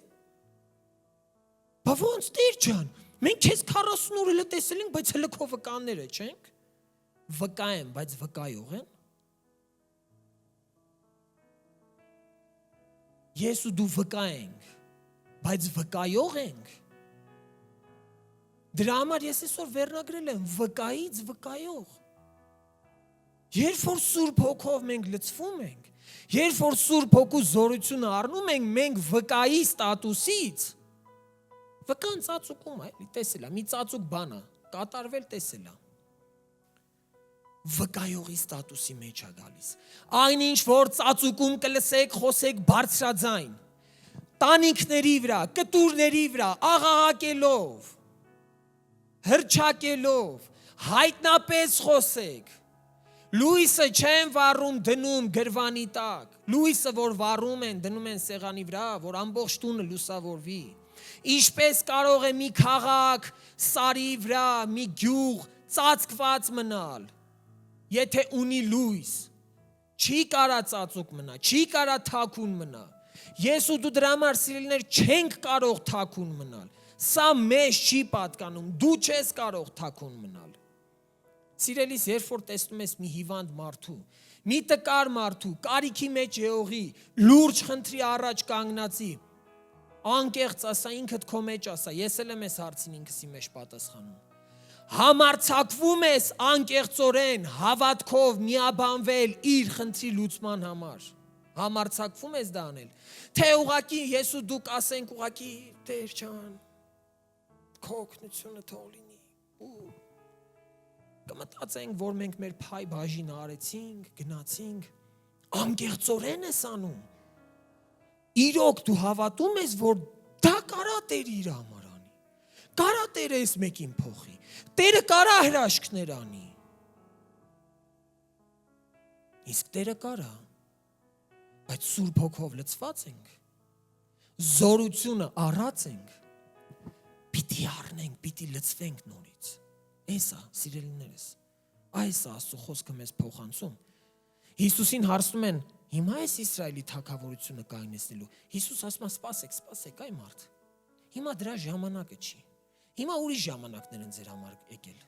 Բա ոնց Տեր ջան, մենք քեզ 40 օր էլ տեսել ենք, բայց հələ քո վկանները չենք։ Վկա են, բայց վկայող են։ Ես ու դու վկա ենք, բայց վկայող ենք։ Դրա համար ես այսօր վերնագրել եմ վկայից վկայող։ Երբ որ Սուրբ Հոգով մենք լցվում ենք, երբ որ Սուրբ Հոգու զորությունը առնում ենք, մենք վկայի ստատուսից, վկան ծածուկում է, տեսել է, մի ծածուկ բան է, կատարվել տեսել է։ Վկայողի ստատուսի մեջ է գալիս։ Այնինչ որ ծածուկում կլսեք, խոսեք բարձրաձայն, տանիքների վրա, կտուրների վրա, աղաղակելով, հռչակելով, հայտնապես խոսեք։ Լույսը չեն վառում դնում գրվանի տակ, լույսը որ վառում են դնում են սեղանի վրա, որ ամբողջ տունը լուսավորվի։ Ինչպես կարող է մի քաղաք սարի վրա, մի գյուղ ծածկված մնալ, եթե ունի լույս, չի կարա ծածուկ մնա, չի կարա թաքուն մնա։ Ես ու դու դրա համար սիրելիներ չենք կարող թաքուն մնալ։ Սա մեզ չի պատկանում, դու չես կարող թաքուն մնալ։ Սիրելիս, երբ որ տեսնում ես մի հիվանդ մարդու, մի տկար մարդու, կարիքի մեջ եղողի, լուրջ խնդրի առաջ կանգնածի, անկեղծ ասա, ինքդ քո մեջ ասա, ես էլ եմ այս հարցին ինքսի մեջ պատասխանում։ Համարձակվում ես անկեղծորեն հավատքով միաբանվել իր խնդրի լուծման համար։ Համարձակվում ես դա անել։ Թե ուղղակի ես ու դուք ասենք ուղղակի Տեր ջան, քո օգնությունը թող լինի։ Կմտածենք, որ մենք մեր փայ բաժինը արեցինք, գնացինք, անկեղծորեն ես անում։ Իրոք դու հավատում ես, որ դա կարա Տեր իր համար անի։ Կարա Տերը այս մեկին փոխի։ Տերը կարա հրաշքներ անի։ Իսկ Տերը կարա, բայց Սուրբ Հոգով լցված ենք։ զորությունը առած ենք, պիտի առնենք, պիտի լցվենք նորից։ Էսա, սիրելիներս, այս է Աստծո խոսքը մեզ փոխանցում։ Հիսուսին հարցնում են, հիմա էս Իսրայելի թագավորությունը կայնեցնելու։ Հիսուս ասում է, սպասեք, այ մարդ։ Հիմա դրա ժամանակը չի։ Հիմա ուրիշ ժամանակներ են ձեր համար եկել։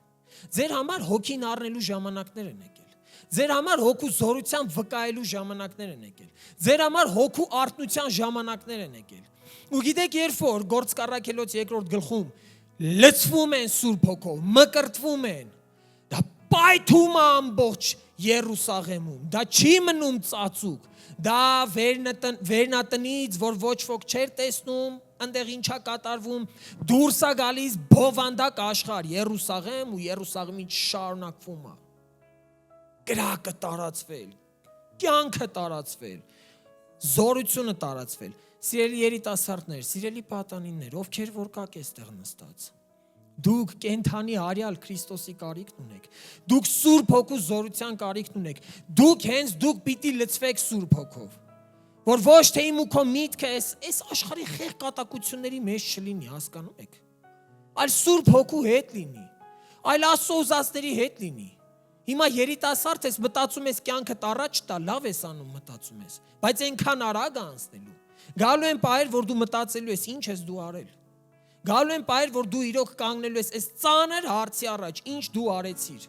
Ձեր համար հոգին առնելու ժամանակներ են եկել։ Ձեր համար հոգու զորությամբ վկայելու ժամանակներ են եկել։ Ձեր համար հոգու արթնության ժամանակներ են եկել։ Ու գիտեք, երբ որ Գործք առաքելոց 2-րդ գլխում լցվում են Սուրբ Հոգով, մկրտվում են, դա պայթում է ամբողջ Երուսաղեմում, դա չի մնում ծածուկ, դա վերնատնից, որ ոչ ոք չէր տեսնում, այնտեղ ինչա կատարվում, դուրս է գալիս բովանդակ աշխարհ, Երուսաղեմ ու Երուսաղեմի շարունակվում է։ Կրակը տարածվել, կյանքը տարածվել, զորությունը տարածվել։ Սիրելի երիտասարդներ, սիրելի պատանիներ, ովքեր որ կաք էստեղ նստած, դուք կենթանի արյալ Քրիստոսի կարիքն ունեք, դուք Սուրբ Հոգու զորության կարիքն ունեք, դուք պիտի լցվեք Սուրբ Հոգով, որ ոչ թե իմ ու քո միտքը այս աշխարհի խեղկատակությունների մեջ չլինի, հասկանում եք, այլ Սուրբ Հոգու հետ լինի, այլ Աստծո ուզածների հետ լինի։ Հիմա երիտասարդ ես, մտածում ես կյանքդ առաջ տա, լավ ես անում մտածում ես, բայց այնքան արագ է անցնելու։ Գալու են պահեր, որ դու մտածելու ես, ինչ ես դու արել։ Գալու են պահեր, որ դու իրոք կանգնելու ես այս ծանր հարցի առաջ, ինչ դու արեցիր։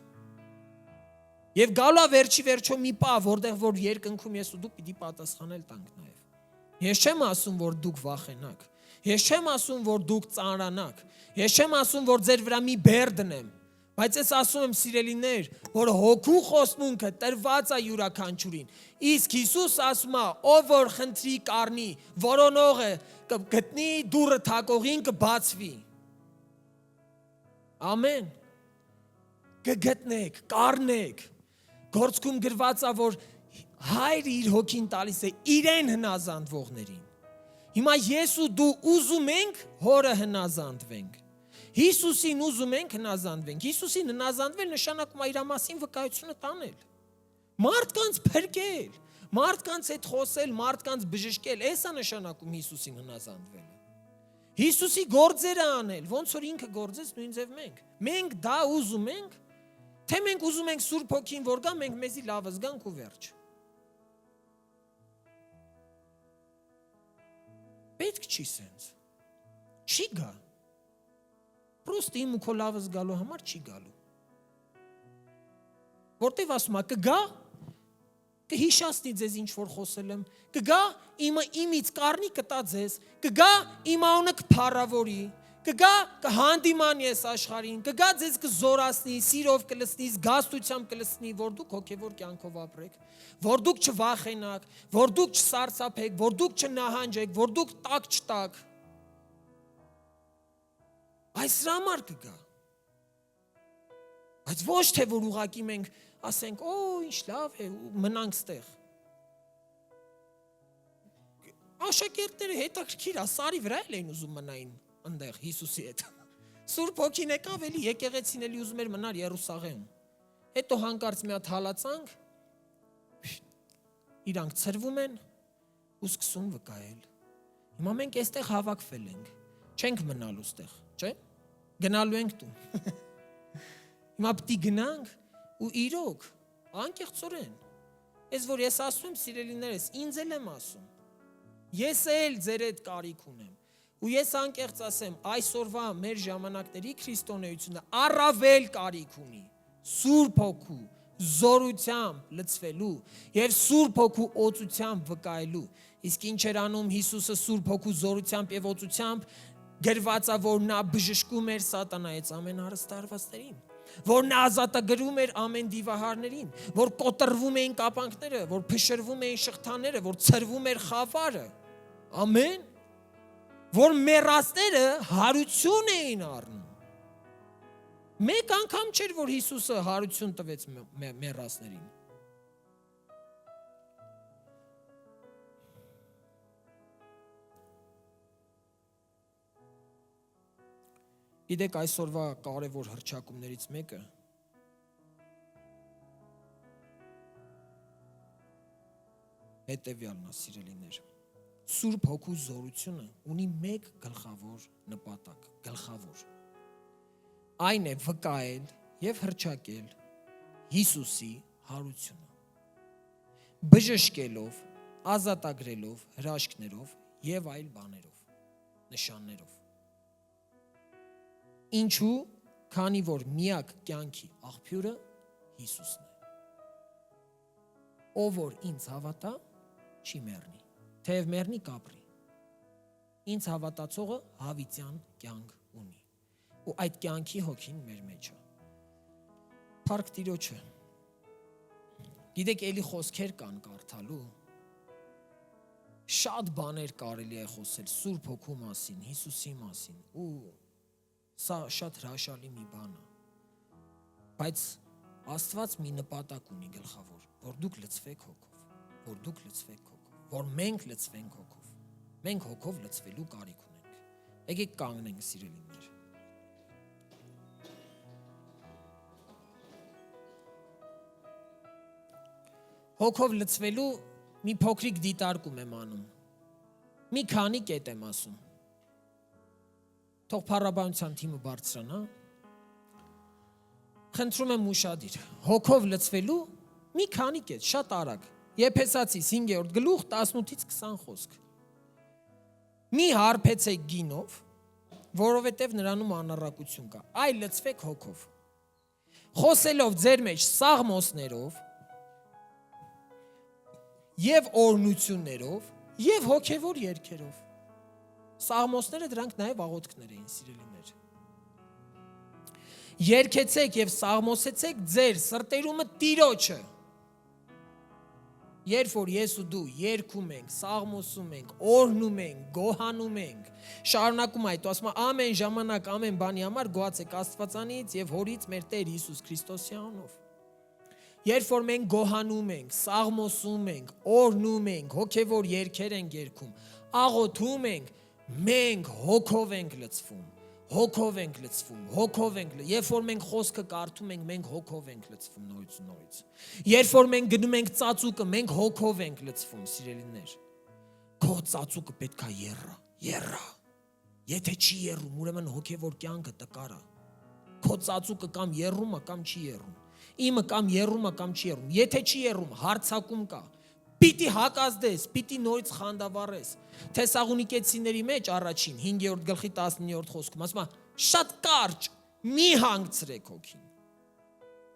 Եվ գալու է վերջի վերջո մի պահ, որտեղ որ երկնքում ես ու դու պիտի պատասխանել տանք նաև։ Ես չեմ ասում, որ դուք վախենաք։ Ես չեմ ասում, որ դուք ծանրանաք։ Ես չեմ ասում, որ ձեր վրա մի բեռ դնեմ։ Բայց ես ասում եմ, սիրելիներ, որ հոգու խոստմունքը տրված է յուրաքանչյուրին։ Իսկ Հիսուս ասում է, ով որ խնդրի կառնի, որոնողը կգտնի, դուռը թակողին կբացվի։ Ամեն։ Կգտնեք, կառնեք։ Գործքում գրված է, որ Հայրը իր հոգին տալիս է իրեն հնազանդվողներին։ Հիմա ես ու դու ուզում ենք Հորը հնազանդվենք։ Հիսուսին ուզում ենք հնազանդվենք։ Հիսուսին հնազանդվել նշանակում է իր մասին վկայությունը տանել։ Մարդկանց փրկել, մարդկանց հետ խոսել, մարդկանց բժշկել, էս է նշանակում Հիսուսին հնազանդվելը։ Հիսուսի գործերը անել, ոնց որ ինքը գործեց նույն ձև մենք։ Մենք դա ուզում ենք, թե մենք ուզում ենք Սուրբ Հոգին որ գա, մենք մեզի լավ զգանք ու վերջ։ Պետք չի սենց։ Չի գա։ Պրոստը իմ ու քո լավը զգալու համար չի գալու։ Որտև ասում է, կգա, կհիշացնի ձեզ ինչ որ խոսել եմ, կգա իմից կառնի կտա ձեզ, կգա իմ անունը կփառավորի, կգա կհանդիման ես աշխարհին, կգա ձեզ կզորացնի, սիրով կլցնի, զգաստությամբ կլցնի, որ դուք հոգևոր կյանքով ապրեք, որ դուք չվախենաք, որ դուք չսարսափեք, որ դուք չնահանջեք, որ դուք տակ չտաք։ Այս համար կգա։ Բայց ոչ թե որ ուղակի մենք ասենք, օ, ինչ լավ է, մնանք ստեղ։ Աշակերտները հետաքրքիր է, սարի վրա են ուզում մնային այնտեղ Հիսուսի հետ։ Սուրբ Հոգին եկավ, էլի եկեղեցին էլի ուզում էր մնալ Երուսաղեմ։ Հետո հանկարծ մի հատ հալածանք, իրանք ցրվում են ու սկսում վկայել։ Հիմա մենք այստեղ հավաքվել ենք, չենք մնալու ստեղ, չէ՞։ Գնալու ենք տուն։ Հիմա պիտի գնանք ու իրոք, անկեղծորեն։ Ես որ ես ասում եմ, սիրելիներս, ինձ էլ եմ ասում։ Ես էլ ձեր հետ կարիք ունեմ։ Ու ես անկեղծ ասեմ, այսօրվա մեր ժամանակների քրիստոնեությունը առավել կարիք ունի Սուրբ Հոգու զորությամբ լցվելու եւ Սուրբ Հոգու օծությամբ վկայելու։ Իսկ ինչ էր անում Հիսուսը Սուրբ Հոգու զորությամբ եւ օծությամբ, գրված է, որ նա բժշկում էր սատանայից ամեն արհստարվածներին, որ նա ազատագրում էր ամեն դիվահարներին, որ կոտրվում էին կապանքները, որ փշրվում էին շղթաները, որ ցրվում էր խավարը։ Ամեն։ Որ մեռածները հարություն էին առնում։ Մեկ անգամ չէր, որ Հիսուսը հարություն տվեց մեռածներին։ Գիտեք, այսօրվա կարևոր հռչակումներից մեկը հետևյալն է, սիրելիներ։ Սուրբ Հոգու զորությունը ունի մեկ գլխավոր նպատակ, գլխավոր։ Այն է վկայել եւ հռչակել Հիսուսի հարությունը։ Բժշկելով, ազատագրելով, հրաշքներով եւ այլ բաներով, նշաններով։ Ինչու՞, քանի որ միակ կյանքի աղբյուրը Հիսուսն է։ Ով որ ինձ հավատա, չի մեռնի, թեև մեռնի կապրի։ Ինձ հավատացողը հավիտյան կյանք ունի։ Ու այդ կյանքի հոգին մեր մեջ է։ Փառք Տիրոջը։ Գիտեք, էլի խոսքեր կան կարդալու։ Շատ բաներ կարելի է խոսել Սուրբ Հոգու մասին, Հիսուսի մասին, ու սա շատ հրաշալի մի բան է։ Բայց Աստված մի նպատակ ունի գլխավոր, որ դուք լցվեք հոգով, որ դուք լցվեք հոգով, որ մենք լցվենք հոգով։ Մենք հոգով լցվելու կարիք ունենք։ Եկեք կանգնենք, սիրելիներ։ Հոգով լցվելու մի փոքրիկ դիտարկում եմ անում։ Մի քանի կետ եմ ասում։ Թող փառաբանության թիմը բարձրանա։ Խնդրում եմ ուշադիր։ Հոգով լցվելու մի քանի կետ, շատ արագ։ Եփեսացիս 5-րդ գլուխ 18-ից 20 խոսք։ Մի հարբեցեք գինով, որովհետև նրանում անառակություն կա, այլ լցվեք հոգով։ Խոսելով ձեր մեջ սաղմոսներով եւ օրհնություններով եւ հոգեվոր երգերով։ Սաղմոսները դրանք նաեւ աղոթքներ էին, սիրելիներ։ Երգեցեք եւ սաղմոսեցեք ձեր սրտերումը Տիրոջը։ Երբ որ ես ու դու երգում ենք, սաղմոսում ենք, օրհնում ենք, գոհանում ենք, շարունակում այդ, ասում ամեն ժամանակ, ամեն բանի համար գոհացեք Աստվածանից եւ Հորից մեր Տեր Հիսուս Քրիստոսի անունով։ Երբ որ մենք գոհանում ենք, սաղմոսում ենք, օրհնում ենք, հոգեվոր երգեր ենք երգում, աղոթում ենք, մենք հոգով ենք լցվում, հոգով ենք լցվում, հոգով ենք։ Երբ որ մենք խոսքը կարդում ենք, մենք հոգով ենք լցվում նորից ու նորից։ Երբ որ մենք գնում ենք ծածուկը, մենք հոգով ենք լցվում, սիրելիներ։ Քո ծածուկը պետք է եռա։ Եթե չի եռում, ուրեմն հոգեվոր կյանքը տկար է։ Քո ծածուկը կամ եռում է, կամ չի եռում։ Իմը կամ եռում է, կամ չի եռում։ Եթե չի եռում, հարցակում կա։ Պիտի հակազդես, պիտի նորից խանդավառես։ Թեսաղոնիկեցիների մեջ առաջին 5-րդ գլխի 19-րդ խոսքում ասում է. շատ կարճ, մի հանգցրեք հոգին։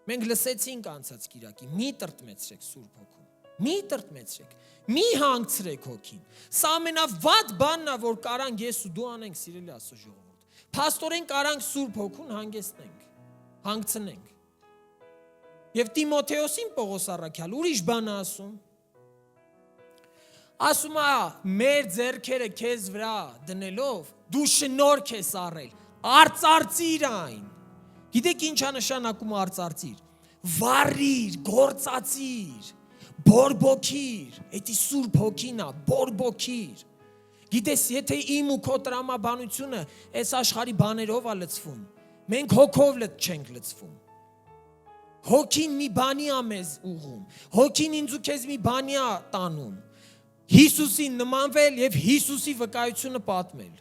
Մենք լսեցինք անցած կիրակի, մի տրտմեցրեք Սուրբ Հոգուն։ Մի տրտմեցրեք, մի հանգցրեք հոգին։ Սա ամենավատ բանն է, որ կարանք ես ու դու անենք, սիրելի Աստծո ժողովուրդ։ Փաստորեն կարանք Սուրբ Հոգուն հանգեցնենք, հանգցնենք։ Եվ Տիմոթեոսին Պողոս առաքյալ ուրիշ բան ասում։ Ասում է, մեր ձեռքերը քեզ վրա դնելով, դու շնորհք ես առել, արծարծիր այն։ Գիտեք ինչ է նշանակում արծարծիր։ Վառիր, գործածիր, բորբոքիր, էդի Սուրբ Հոգին է, բորբոքիր։ Գիտես, եթե իմ ու քո տրամաբանությունը այս աշխարհի բաներով է լցվում, մենք հոգով չենք լցվում։ Հոգին մի բանի է մեզ ուղում, հոգին ինձ ու քեզ մի բանի է տանում։ Հիսուսին նմանվել եւ Հիսուսի վկայությունը պատմել։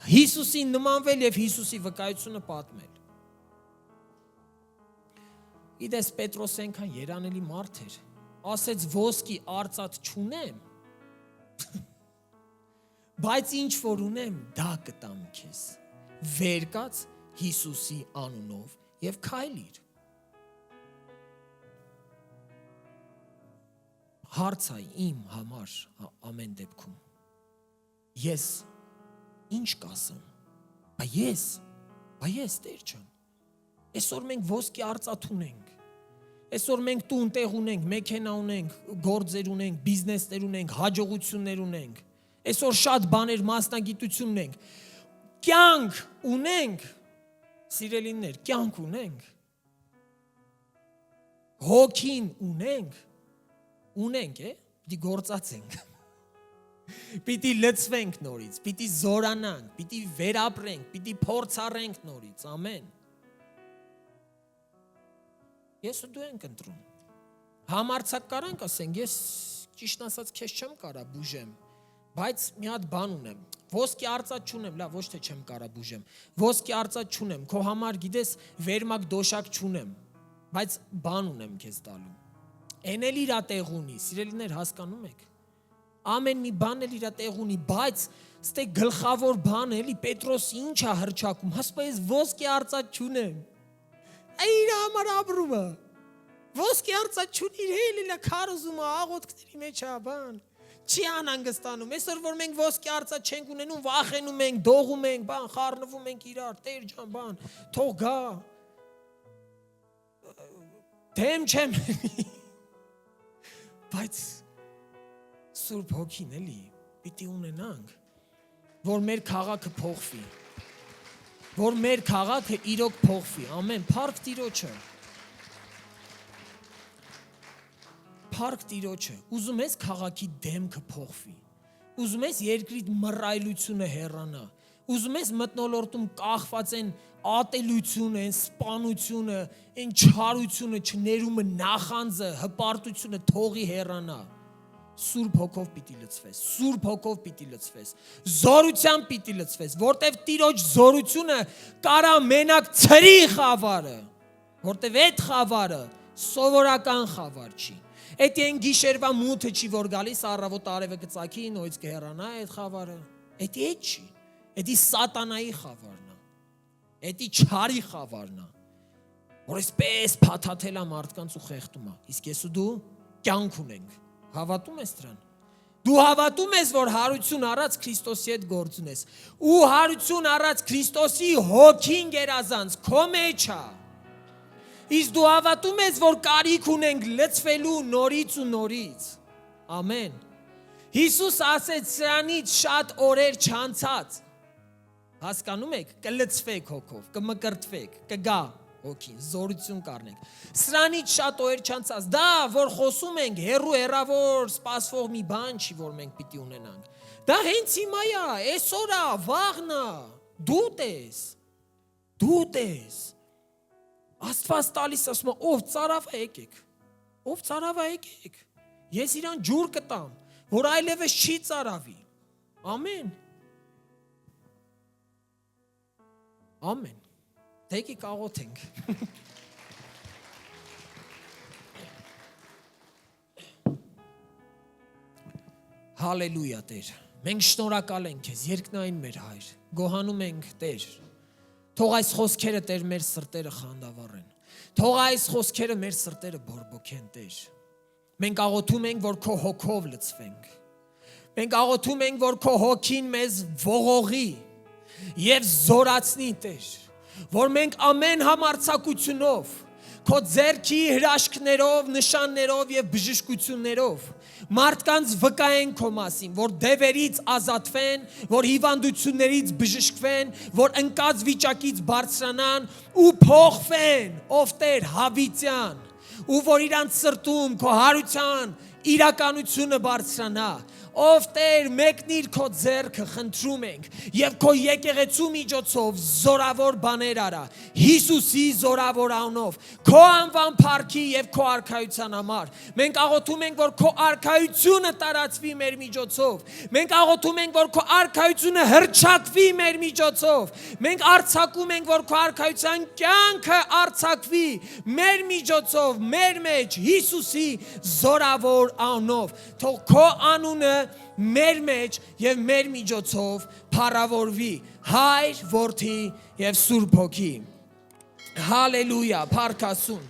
Հիսուսին նմանվել եւ Հիսուսի վկայությունը պատմել։ Իդես Պետրոս այնքան երանելի մարդ էր, ասեց ոսկի արծաթ չունեմ, բայց ինչ որ ունեմ, դա կտամ քեզ։ Վեր կաց Հիսուսի անունով եւ քայլիր։ Հարց է իմ համար ամեն դեպքում։ Ես ինչ կասեմ։ Բայց Տեր ջան։ Այսօր մենք ոսկի արծաթ ունենք։ Այսօր մենք տուն տեղ ունենք, մեքենա ունենք, գործեր ունենք, բիզնեսներ ունենք, հաջողություններ ունենք։ Այսօր շատ բաներ, մասնագիտություն ունենք։ Կյանք ունենք, սիրելիներ, կյանք ունենք։ Հոգին ունենք։ Ունենք, պիտի գործածենք, պիտի լցվենք նորից, պիտի զորանանք, պիտի վերապրենք, պիտի փորձառենք նորից, ամեն։ Ես ու դու ենք ընտրում։ Համարձակ կարանք ասենք, ես ճիշտ ասած քեզ չեմ կարա բուժեմ, Բայց մի հատ բան ունեմ։ Ոսկի արծաթ չունեմ, լավ, ոչ թե չեմ կարա բուժեմ։ Ոսկի արծաթ չունեմ, քո համար գիտես վերմակ դոշակ չունեմ, բայց բան ունեմ քեզ տալու։ Էն էլ իրա տեղ ունի, սիրելիներ, հասկանում եք։ Ամեն մի բան էլ իրա տեղ ունի, բայց ստե գլխավոր բանը էլի Պետրոսը ինչ է հրճակում, ասում ես ոսկի արծաթ չունեմ։ Այ իր համար ապրում է։ Ոսկի արծաթ չունի, հելիլա քարոզում է, աղոթքների մեջ է, բան։ Չի անհանգստանում, այսօր որ մենք ոսկի արծաթ չենք ունենում, վախենում ենք, դողում ենք, բան, խառնվում ենք իրար, Տեր ջան, բան, թող գա։ Դեմ չեմ։ Բայց Սուրբ Հոգին էլի պիտի ունենանք, որ մեր քաղաքը փոխվի, որ մեր քաղաքը իրոք փոխվի, ամեն, փառք Տիրոջը։ Փառք Տիրոջը, ուզում ես քաղաքի դեմքը փոխվի, ուզում ես երկրի մռայլությունը հեռանա, ուզում ես մթնոլորտում կախված են ատելությունը, են սպանությունը, են չարությունը, չներումը, նախանձը, հպարտությունը թողի հեռանա, Սուրբ Հոգով պիտի լցվես, Սուրբ Հոգով պիտի լցվես, զորությամբ պիտի լցվես, որտև Տիրոջ զորությունը կարա մենակ ցրի խավարը, որտև այդ խավարը սովորական խավար չի։ Այդ են գիշերվա մութը չի որ գալիս առավոտ արևը կծակի նույնց կհեռանա այդ խավարը։ Այդ չի։ Դա սատանայի խավարն է։ Դա չարի խավարն է։ Որ այսպես փաթաթել է մարդկանց ու խեղդում է։ Իսկ ես ու դու կյանք ունենք։ Հավատում ես դրան։ Դու հավատում ես, որ հարություն առած Քրիստոսի հետ գործ ունես։ Ու հարություն առած Քրիստոսի հոգին գերազանց քո մեջ է։ Իսկ դու հավատում ես, որ կարիք ունենք լցվելու նորից ու նորից։ Ամեն։ Հիսուս ասեց սրանից շատ օրեր չանցած։ Հասկանում եք, կլցվեք հոգով, կմկրտվեք, կգա հոգին, զորություն կառնեք։ Սրանից շատ օրեր չանցած։ Դա, որ խոսում ենք, հեռավոր սպասվող մի բան չի, որ մենք պիտի ունենանք։ Դա հենց հիմա է, այսօր է, վաղն է։ Դու տես։ Աստված տալիս ասում է, ով ծարավա եկեք, ով ծարավա եկեք, ես իրան ջուր կտամ, որ այլևս չի ծարավի, ամեն, ամեն, եկեք աղոթենք, հալելույա Տեր, մենք շնորհակալ ենք քեզ, երկնային մեր Հայր, գոհանում ենք Տեր, թող այս խոսքերը Տեր մեր սրտերը խանդավառեն, թող այս խոսքերը մեր սրտերը բորբոքեն Տեր, մենք աղոթում ենք, որ քո հոգով լցվենք, մենք աղոթում ենք, որ քո հոգին մեզ ողողի և զորացնի Տեր, որ մենք ամեն համարձակությունով, քո ձեռքի հրաշքներով, նշաններով և բժշկություններով մարդկանց վկայեն քո մասին, որ դևերից ազատվեն, որ հիվանդություններից բժշկվեն, որ ընկած վիճակից բարձրանան ու փոխվեն, ով Տեր հավիտյան, ու որ իրանց սրտում քո հարության իրականությունը բարձրանա, ով Տեր մեկնիր քո ձեռքը խնդրում ենք եւ քո եկեղեցու միջոցով զորավոր բաներ արա Հիսուսի զորավոր անունով քո անվան փառքի եւ քո արքայության համար մենք աղոթում ենք որ քո արքայությունը տարածվի մեր միջոցով մենք աղոթում ենք որ քո արքայությունը հրճակվի մեր միջոցով մենք արձակում ենք որ քո արքայության կյանքը արձակվի մեր միջոցով մեր մեջ Հիսուսի զորավոր անունով թող քո անունը մեր մեջ եւ մեր միջոցով փառավորվի Հայր, Որդի եւ Սուրբ Հոգի Հալելույա, փառք Աստծուն